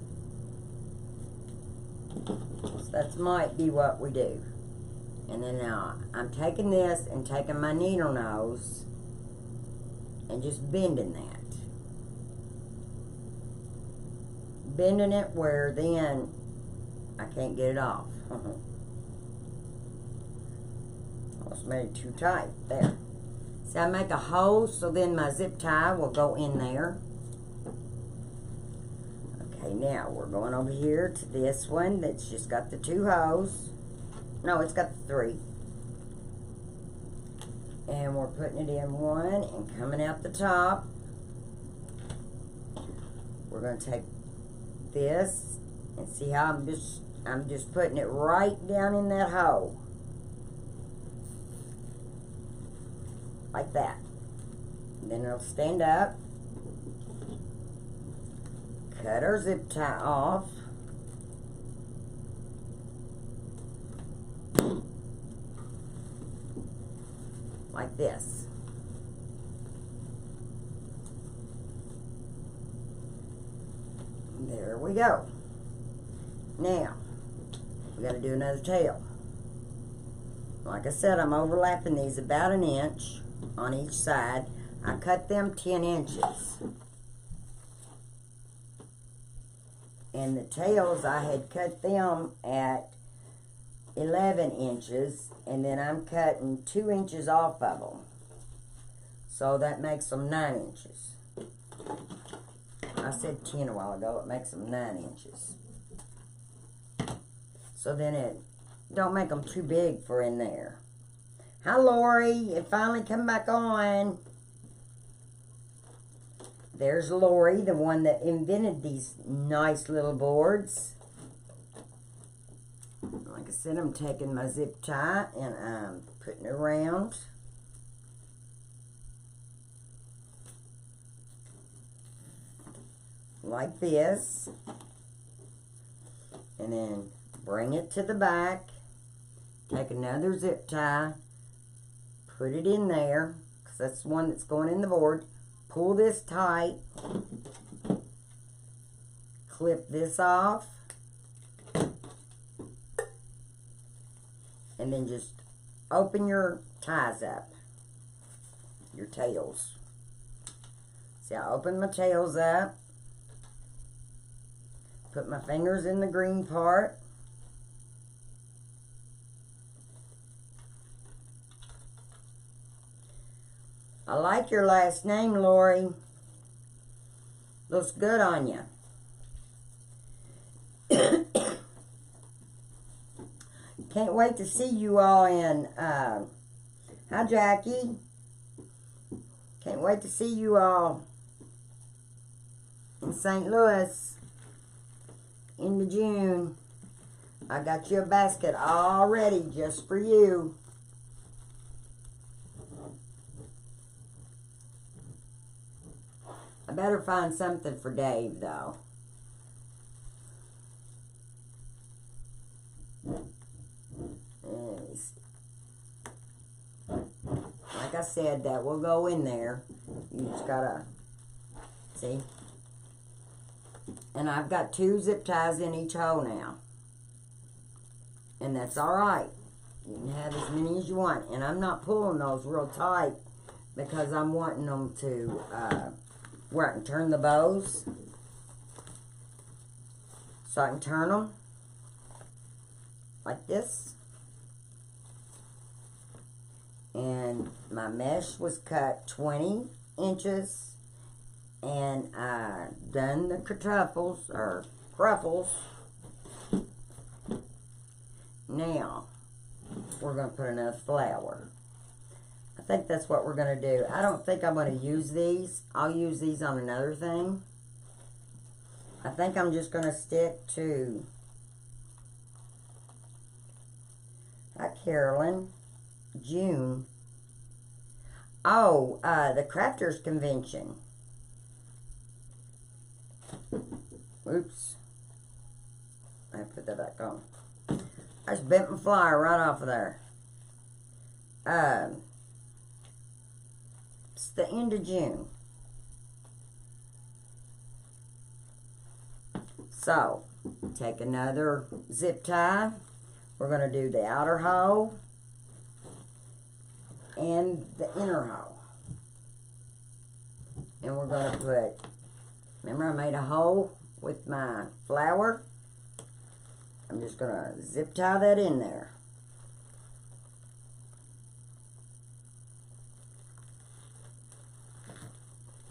So that might be what we do. And then now I'm taking this and taking my needle nose and just bending that. Bending it where then I can't get it off. Almost made it too tight. There. See, I make a hole so then my zip tie will go in there. Okay, now we're going over here to this one that's just got the 2 holes. No, it's got the 3. And we're putting it in one and coming out the top. We're going to take this and see how I'm just putting it right down in that hole. Like that. And then it'll stand up. Cut our zip tie off. Like this. There we go. Now, we got to do another tail. Like I said, I'm overlapping these about 1 inch on each side. I cut them 10 inches. And the tails, I had cut them at 11 inches, and then I'm cutting 2 inches off of them. So that makes them 9 inches. I said 10 a while ago, it makes them 9 inches. So then it don't make them too big for in there. Hi, Lori. It finally come back on. There's Lori, the one that invented these nice little boards. Like I said, I'm taking my zip tie and I'm putting it around. Like this. And then bring it to the back. Take another zip tie. Put it in there, because that's the one that's going in the board. Pull this tight. Clip this off. And then just open your ties up. Your tails. See, I open my tails up. Put my fingers in the green part. I like your last name, Lori. Looks good on you. Can't wait to see you all in, hi Jackie. Can't wait to see you all in St. Louis into June. I got you a basket all ready just for you. I better find something for Dave, though. Let me see. Like I said, that will go in there. You just gotta, see? And I've got 2 zip ties in each hole now. And that's alright. You can have as many as you want. And I'm not pulling those real tight because I'm wanting them to, where I can turn the bows. So I can turn them like this. And my mesh was cut 20 inches. And I done the ruffles. Now, we're going to put another flower. I think that's what we're going to do. I don't think I'm going to use these. I'll use these on another thing. I think I'm just going to stick to... Hi, Carolyn. June. Oh, the Crafters Convention. Oops. I put that back on. I just bent my flyer right off of there. It's the end of June. So, take another zip tie. We're going to do the outer hole and the inner hole. And we're going to put, remember I made a hole with my flower? I'm just going to zip tie that in there.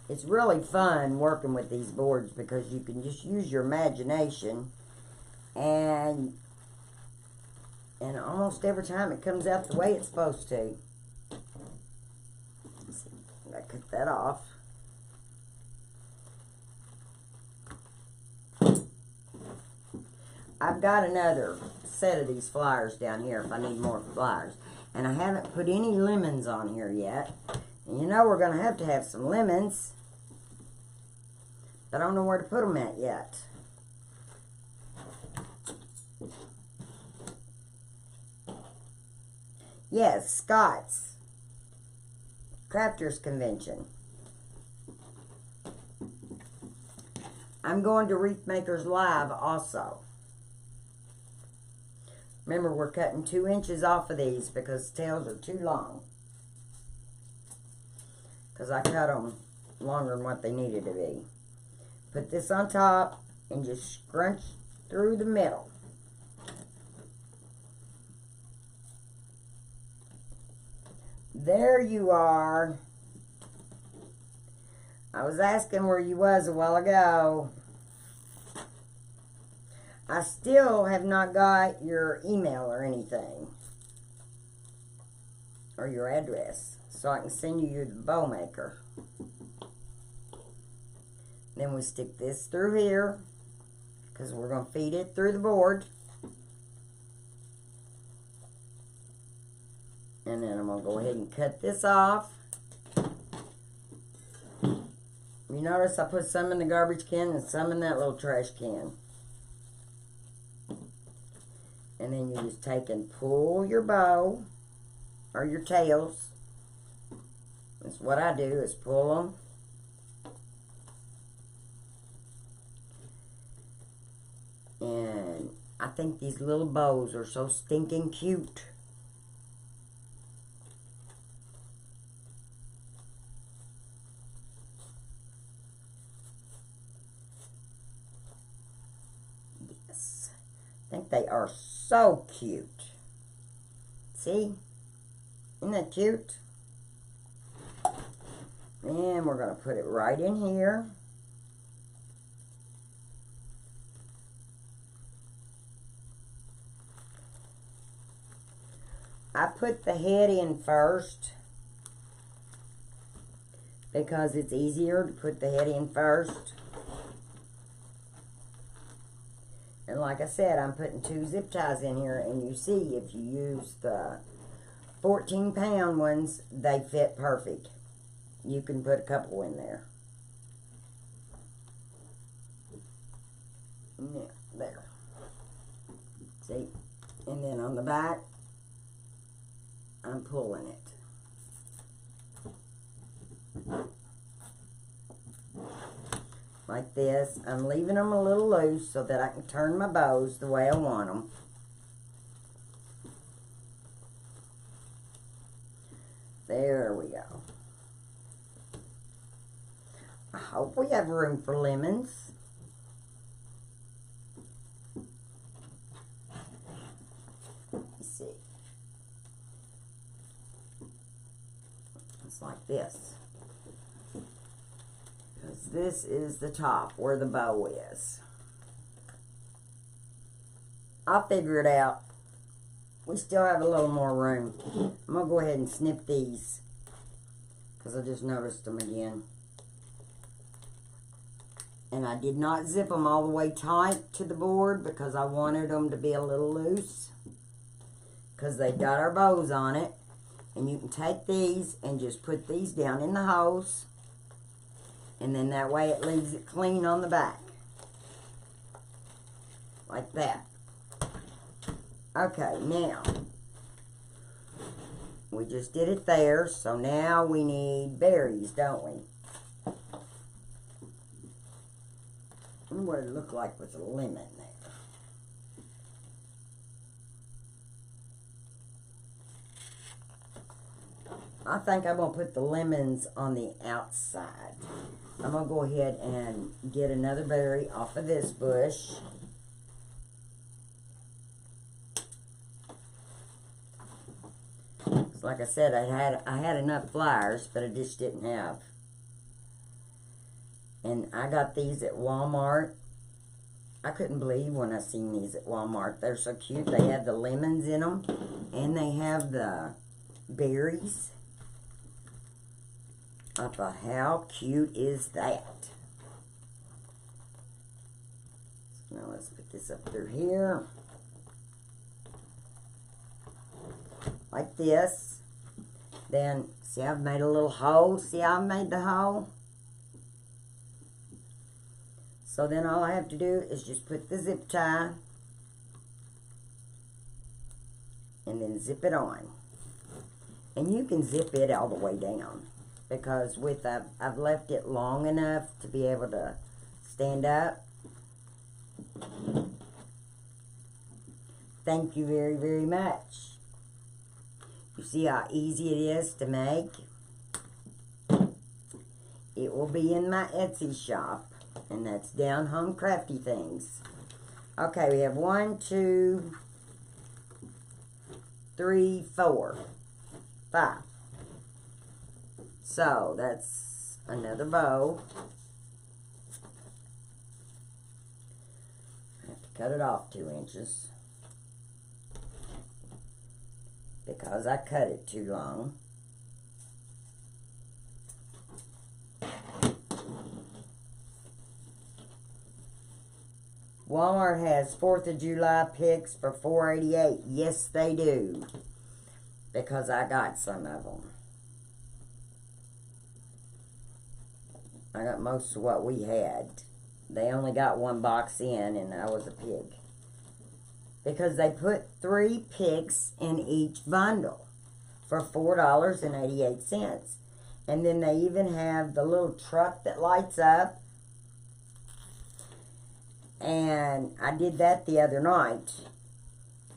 It's really fun working with these boards because you can just use your imagination and almost every time it comes out the way it's supposed to. Let's see, I gotta cut that off. I've got another set of these flyers down here if I need more flyers. And I haven't put any lemons on here yet. And you know we're going to have some lemons. But I don't know where to put them at yet. Yes, Scott's Crafters Convention. I'm going to Wreath Makers Live also. Remember, we're cutting 2 inches off of these because the tails are too long. Because I cut them longer than what they needed to be. Put this on top and just scrunch through the middle. There you are. I was asking where you was a while ago. I still have not got your email or anything. Or your address. So I can send you the bow maker. Then we stick this through here. Because we're going to feed it through the board. And then I'm going to go ahead and cut this off. You notice I put some in the garbage can and some in that little trash can. And then you just take and pull your bow, or your tails. That's what I do, is pull them. And I think these little bows are so stinking cute. Yes. I think they are so cute. See? Isn't that cute? And we're going to put it right in here. I put the head in first because it's easier to put the head in first. And like I said, I'm putting 2 zip ties in here, and you see if you use the 14-pound ones, they fit perfect. You can put a couple in there. Yeah, there. See? And then on the back, I'm pulling it. Like this. I'm leaving them a little loose so that I can turn my bows the way I want them. There we go. I hope we have room for lemons. Let's see. It's like this. Because this is the top where the bow is. I'll figure it out. We still have a little more room. I'm going to go ahead and snip these. Because I just noticed them again. And I did not zip them all the way tight to the board because I wanted them to be a little loose. Because they got our bows on it. And you can take these and just put these down in the hose. And then that way it leaves it clean on the back. Like that. Okay, now. We just did it there. So now we need berries, don't we? I wonder what it looked like with a lemon there. I think I'm going to put the lemons on the outside. I'm going to go ahead and get another berry off of this bush. Like I said, I had enough flowers, but I just didn't have. And I got these at Walmart. I couldn't believe when I seen these at Walmart. They're so cute. They have the lemons in them, and they have the berries. I thought, how cute is that? So now let's put this up through here. Like this. Then, see, I've made a little hole. See how I've made the hole? So then all I have to do is just put the zip tie and then zip it on. And you can zip it all the way down because with I've left it long enough to be able to stand up. Thank you very, very much. You see how easy it is to make? It will be in my Etsy shop, and that's Down Home Crafty Things. Okay, we have 1, 2, 3, 4, 5. So that's another bow. I have to cut it off 2 inches. Because I cut it too long. Walmart has 4th of July picks for $4.88. Yes, they do. Because I got some of them. I got most of what we had. They only got 1 box in, and I was a pig. Because they put 3 picks in each bundle for $4.88. And then they even have the little truck that lights up. And I did that the other night.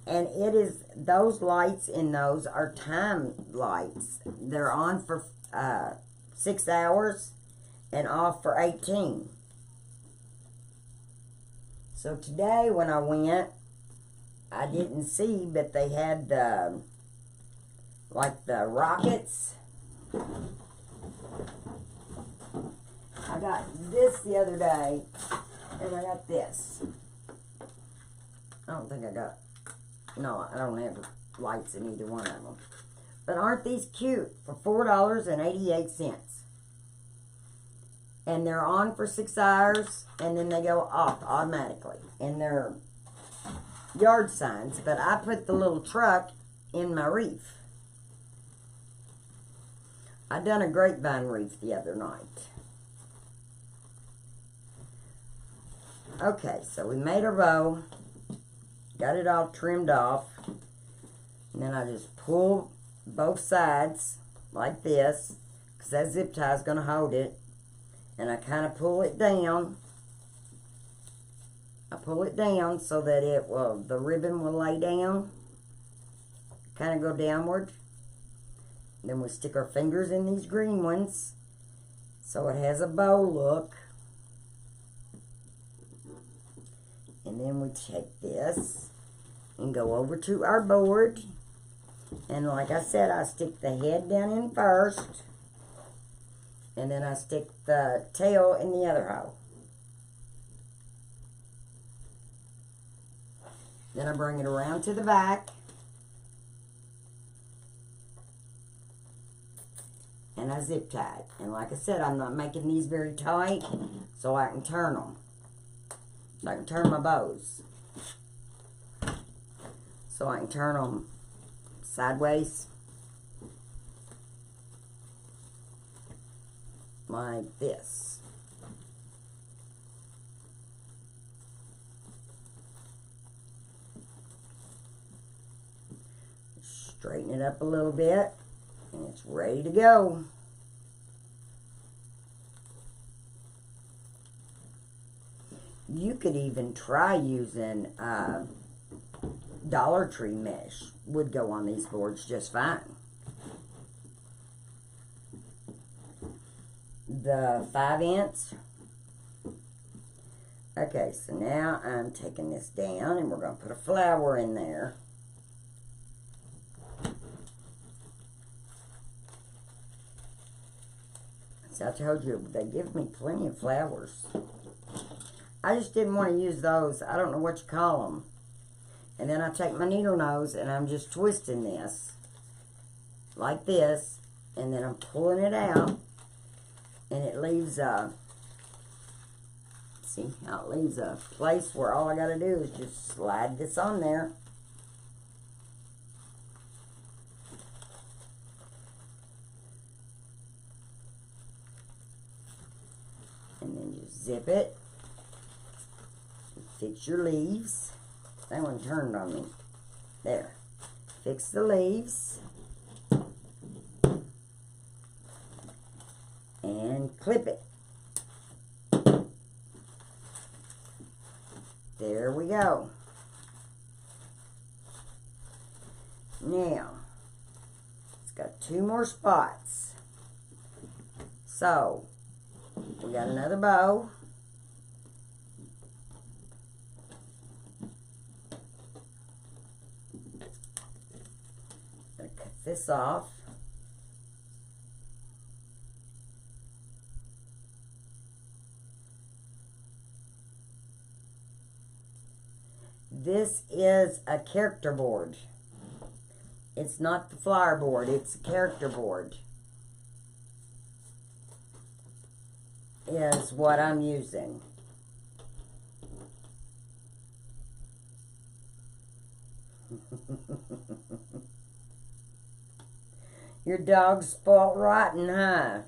And it is, those lights in those are time lights. They're on for 6 hours and off for 18. So today when I went, I didn't see, but they had the, like the rockets. I got this the other day, and I got this. I don't think I got, no, I don't have lights in either one of them. But aren't these cute for $4.88? And they're on for 6 hours, and then they go off automatically. And they're yard signs, but I put the little truck in my wreath. I done a grapevine wreath the other night. Okay, so we made our bow. Got it all trimmed off. And then I just pull both sides like this, because that zip tie is going to hold it. And I kind of pull it down. I pull it down so that the ribbon will lay down. Kind of go downward. Then we stick our fingers in these green ones so it has a bow look. And then we take this and go over to our board. And like I said, I stick the head down in first. And then I stick the tail in the other hole. Then I bring it around to the back. And I zip tie it. And like I said, I'm not making these very tight, so I can turn them. So I can turn my bows. So I can turn them sideways. Like this. Straighten it up a little bit. And it's ready to go. You could even try using Dollar Tree mesh. Would go on these boards just fine. The 5-inch. Okay, so now I'm taking this down and we're going to put a flower in there. I told you, they give me plenty of flowers. I just didn't want to use those. I don't know what you call them. And then I take my needle nose and I'm just twisting this. Like this. And then I'm pulling it out. And it leaves a... See how it leaves a place where all I got to do is just slide this on there. And then just zip it. Fix your leaves. That one turned on me. There. Fix the leaves. And clip it. There we go. Now, it's got 2 more spots. So, we got another bow. Gonna cut this off. This is a character board. It's not the flower board, it's a character board. Is what I'm using. Your dog's spoiled rotten, huh?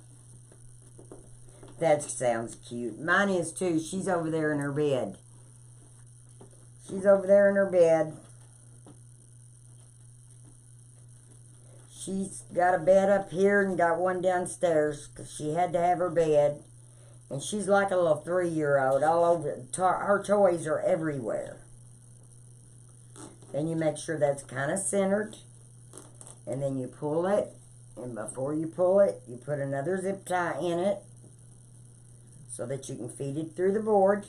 That sounds cute. Mine is too. She's over there in her bed. She's over there in her bed. She's got a bed up here and got one downstairs because she had to have her bed. And she's like a little 3-year-old all over. Her toys are everywhere. Then you make sure that's kind of centered. And then you pull it. And before you pull it, you put another zip tie in it. So that you can feed it through the board.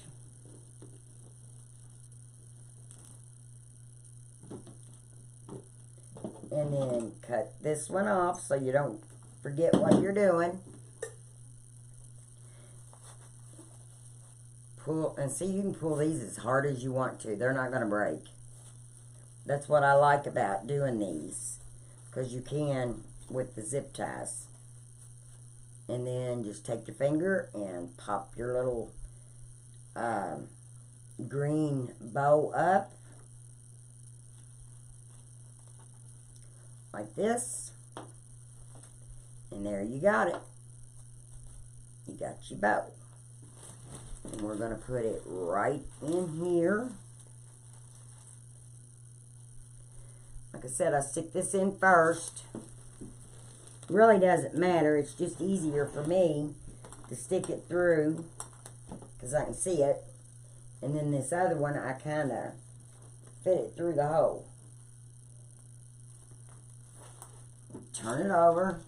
And then cut this one off so you don't forget what you're doing. Pull, and see, you can pull these as hard as you want to. They're not going to break. That's what I like about doing these. Because you can with the zip ties. And then just take your finger and pop your little green bow up. Like this. And there you got it. You got your bow. And we're going to put it right in here. Like I said, I stick this in first. Really doesn't matter. It's just easier for me to stick it through because I can see it. And then this other one, I kind of fit it through the hole. Turn it over.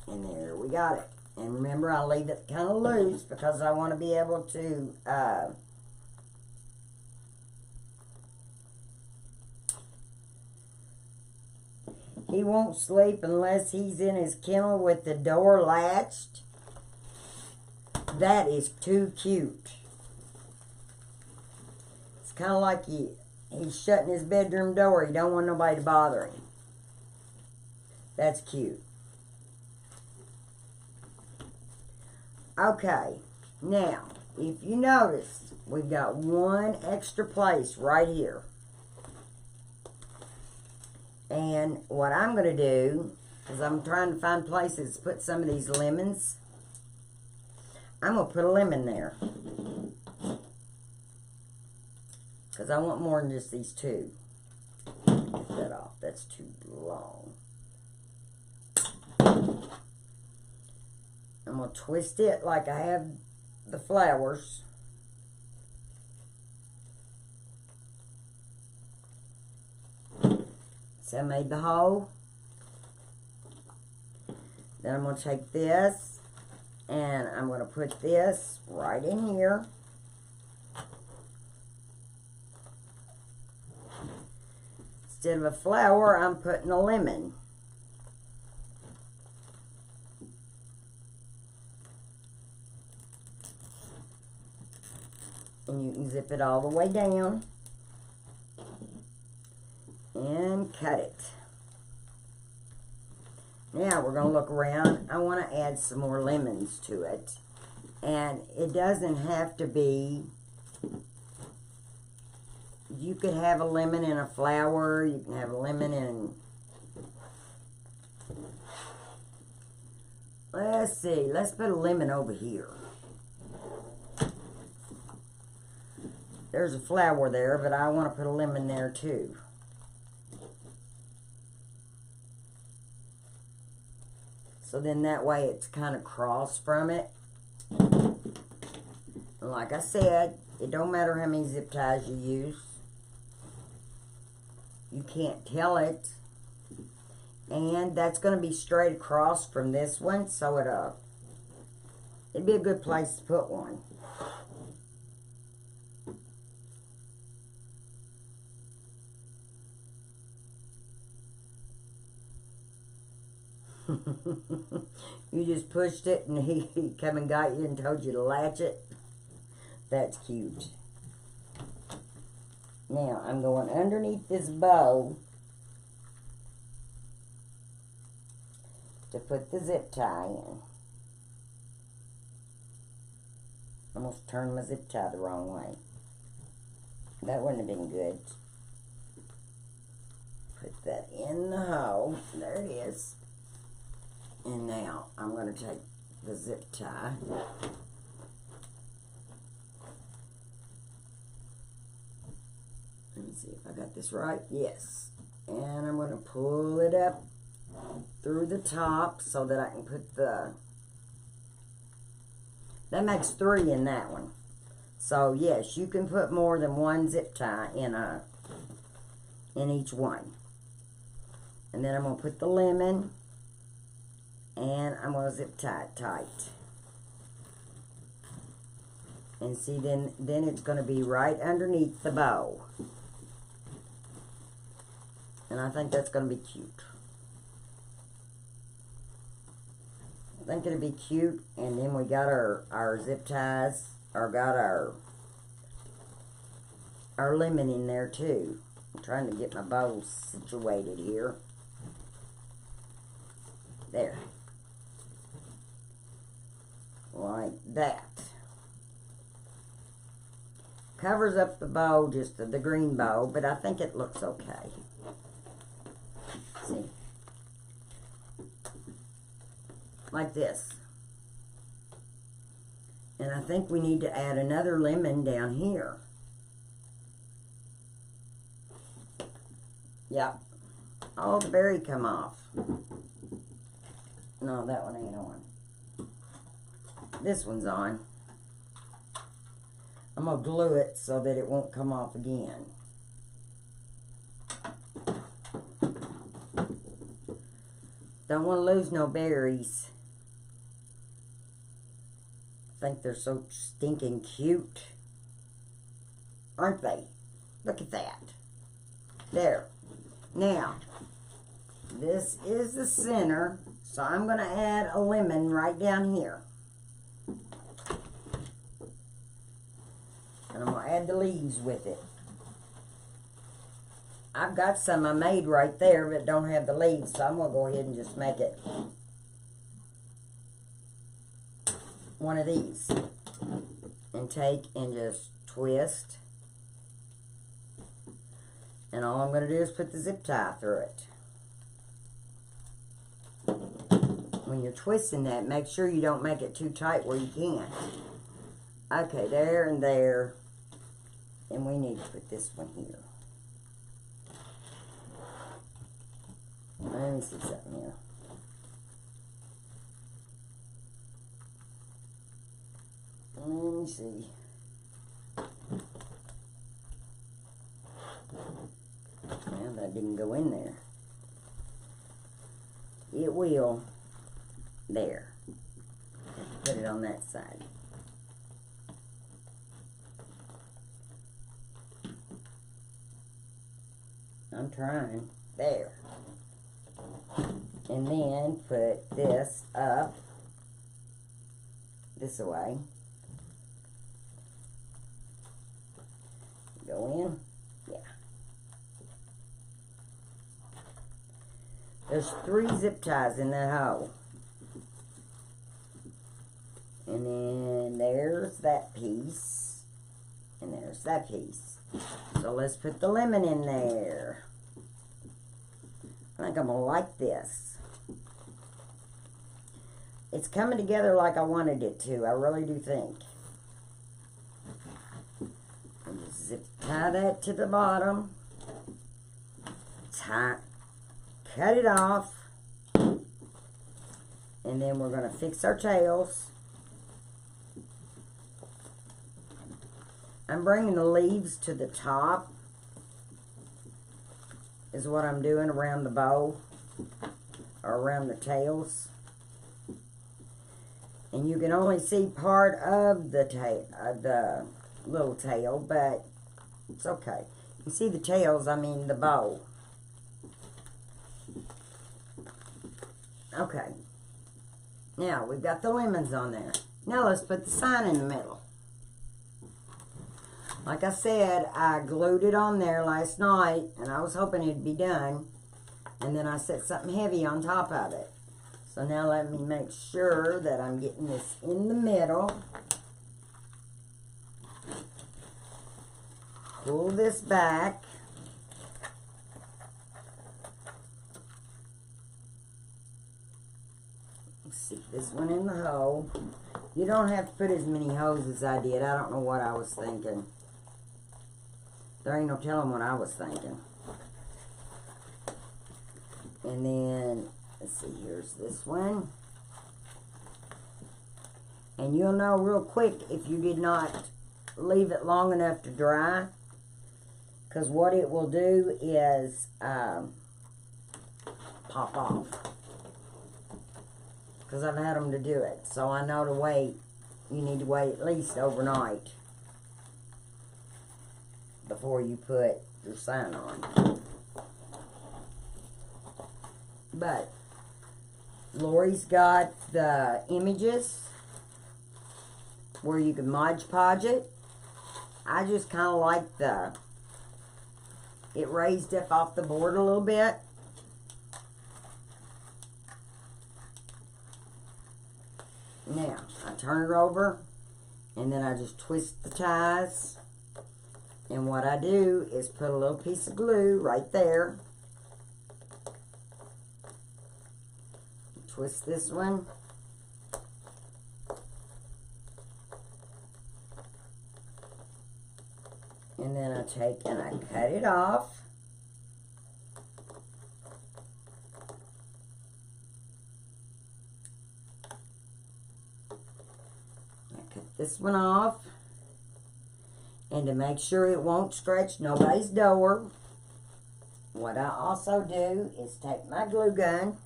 And there we got it. And remember, I leave it kind of loose because I want to be able to he won't sleep unless he's in his kennel with the door latched. That is too cute. It's kind of like he's shutting his bedroom door. He don't want nobody to bother him. That's cute. Okay, now, if you notice, we've got one extra place right here. And what I'm going to do, because I'm trying to find places to put some of these lemons, I'm going to put a lemon there. Because I want more than just these two. Get that off. That's too long. I'm going to twist it like I have the flowers. So I made the hole. Then I'm going to take this and I'm going to put this right in here. Instead of a flower, I'm putting a lemon. And you can zip it all the way down and cut it. Now we're going to look around. I want to add some more lemons to it. And it doesn't have to be, you could have a lemon in a flower, you can have a lemon in, let's see, let's put a lemon over here. There's a flower there, but I want to put a lemon there too. So then that way it's kind of cross from it. And like I said, it don't matter how many zip ties you use. You can't tell it. And that's going to be straight across from this one, so it'd be a good place to put one. You just pushed it and he come and got you and told you to latch it. That's cute. Now I'm going underneath this bow to put the zip tie in. Almost turned my zip tie the wrong way. That wouldn't have been good. Put that in the hole. There it is. And now I'm going to take the zip tie. Let me see if I got this right. Yes. And I'm going to pull it up through the top so that I can put the... That makes 3 in that one. So yes, you can put more than one zip tie in each one. And then I'm going to put the lemon. And I'm going to zip tie it tight. And see, then it's going to be right underneath the bow. And I think that's going to be cute. I think it'll be cute. And then we got our zip ties, or got our lemon in there too. I'm trying to get my bow situated here. There. Like that. Covers up the bow, just the green bow, but I think it looks okay. See? like this. And I think we need to add another lemon down here. Yep. Oh, the berry come off. No, that one ain't on. This one's on. I'm going to glue it so that it won't come off again. Don't want to lose no berries. I think they're so stinking cute. Aren't they? Look at that. There. Now, this is the center, so I'm going to add a lemon right down here. And I'm going to add the leaves with it. I've got some I made right there but don't have the leaves, so I'm going to go ahead and just make it one of these. And take and just twist. And all I'm going to do is put the zip tie through it. When you're twisting that, make sure you don't make it too tight where you can't. Okay, there and there. And we need to put this one here. Let me see something here. Let me see. Well, that didn't go in there. It will. There. Put it on that side. I'm trying. There. And then put this up this way. Go in. Yeah. There's 3 zip ties in that hole. And then there's that piece. And there's that piece. So let's put the lemon in there. I think I'm going to like this. It's coming together like I wanted it to. I really do think. And just zip tie that to the bottom. Cut it off. And then we're going to fix our tails. I'm bringing the leaves to the top. Is what I'm doing around the bow. Or around the tails. And you can only see part of the little tail, but it's okay. You can see the tails, I mean the bow. Okay. Now, we've got the lemons on there. Now let's put the sign in the middle. Like I said, I glued it on there last night, and I was hoping it'd be done. And then I set something heavy on top of it. So now let me make sure that I'm getting this in the middle. Pull this back. Stick this one in the hole. You don't have to put as many holes as I did. I don't know what I was thinking. There ain't no telling what I was thinking. And then, let's see, here's this one. And you'll know real quick if you did not leave it long enough to dry. Because what it will do is pop off. Because I've had them to do it. So I know to wait. You need to wait at least overnight before you put your sign on. But Lori's got the images where you can Mod Podge it. I just kind of like it raised up off the board a little bit. Now, I turn it over, and then I just twist the ties. And what I do is put a little piece of glue right there. Twist this one, And then I take and I cut it off. I cut this one off. And to make sure it won't scratch nobody's door, what I also do is take my glue gun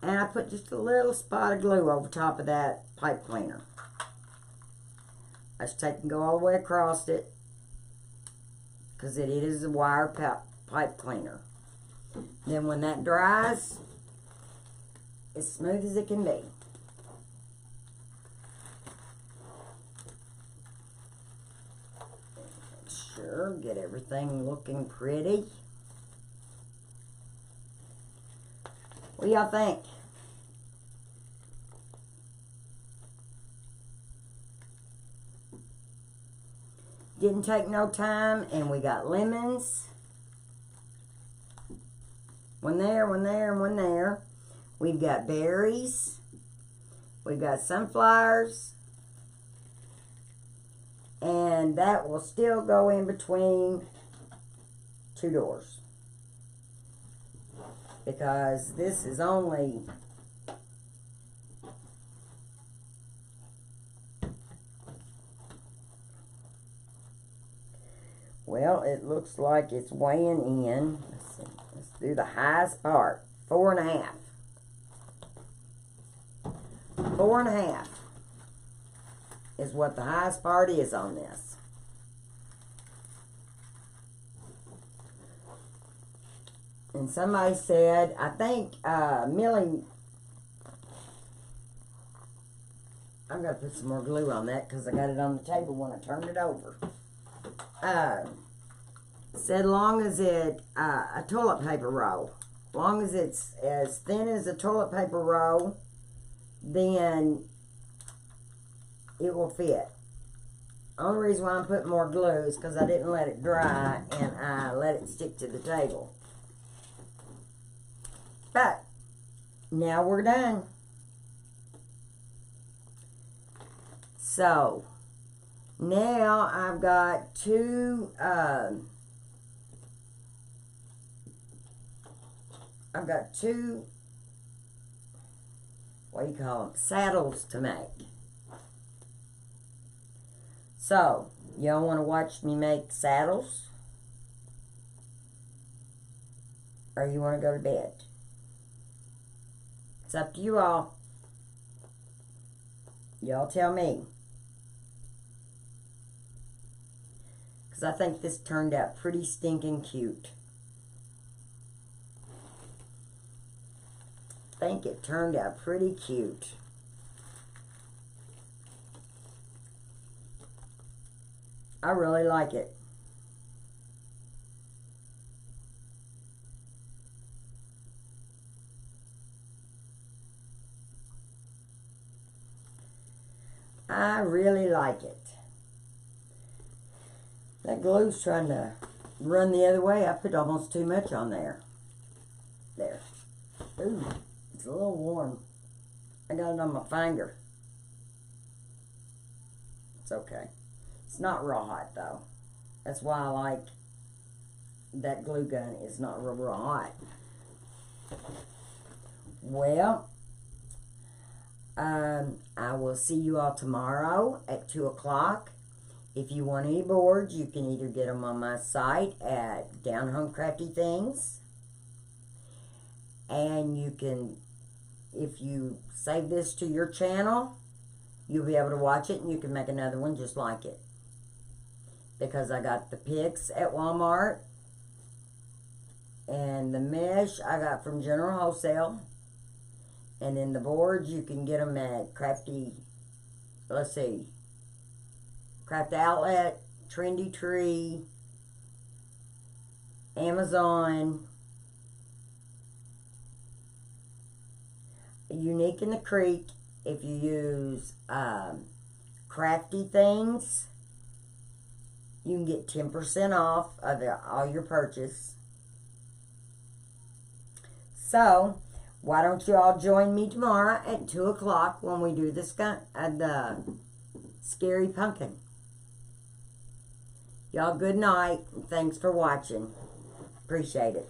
and I put just a little spot of glue over top of that pipe cleaner. I just take and go all the way across it because it is a wire pipe cleaner. Then when that dries, as smooth as it can be. Sure, get everything looking pretty. What do y'all think? Didn't take no time, and we got lemons. One there, one there, and one there. We've got berries. We've got sunflowers. And that will still go in between two doors. Because this is only well, it looks like it's weighing in. Let's see. Let's do the highest part. 4.5. 4.5 is what the highest part is on this. And somebody said, I think Millie, I'm going to put some more glue on that because I got it on the table when I turned it over. Said long as it, a toilet paper roll, long as it's as thin as a toilet paper roll, then it will fit. Only reason why I'm putting more glue is because I didn't let it dry and I let it stick to the table. But now we're done. So now I've got two what do you call them, saddles to make. So y'all want to watch me make saddles, or you want to go to bed? It's up to you all. Y'all tell me. Because I think this turned out pretty stinking cute. I think it turned out pretty cute. I really like it. I really like it. That glue's trying to run the other way. I put almost too much on there. There. Ooh, it's a little warm. I got it on my finger. It's okay. It's not real hot though. That's why I like that glue gun. It's not real hot. Well, I will see you all tomorrow at 2 o'clock. If you want any boards, you can either get them on my site at Down Home Crafty Things. And you can, if you save this to your channel, you'll be able to watch it and you can make another one just like it. Because I got the picks at Walmart. And the mesh I got from General Wholesale. And then the boards, you can get them at Crafty, let's see, Craft Outlet, Trendy Tree, Amazon, Unique in the Creek. If you use Crafty Things, you can get 10% off of all your purchase. So, why don't you all join me tomorrow at 2 o'clock when we do the scary pumpkin. Y'all good night. Thanks for watching. Appreciate it.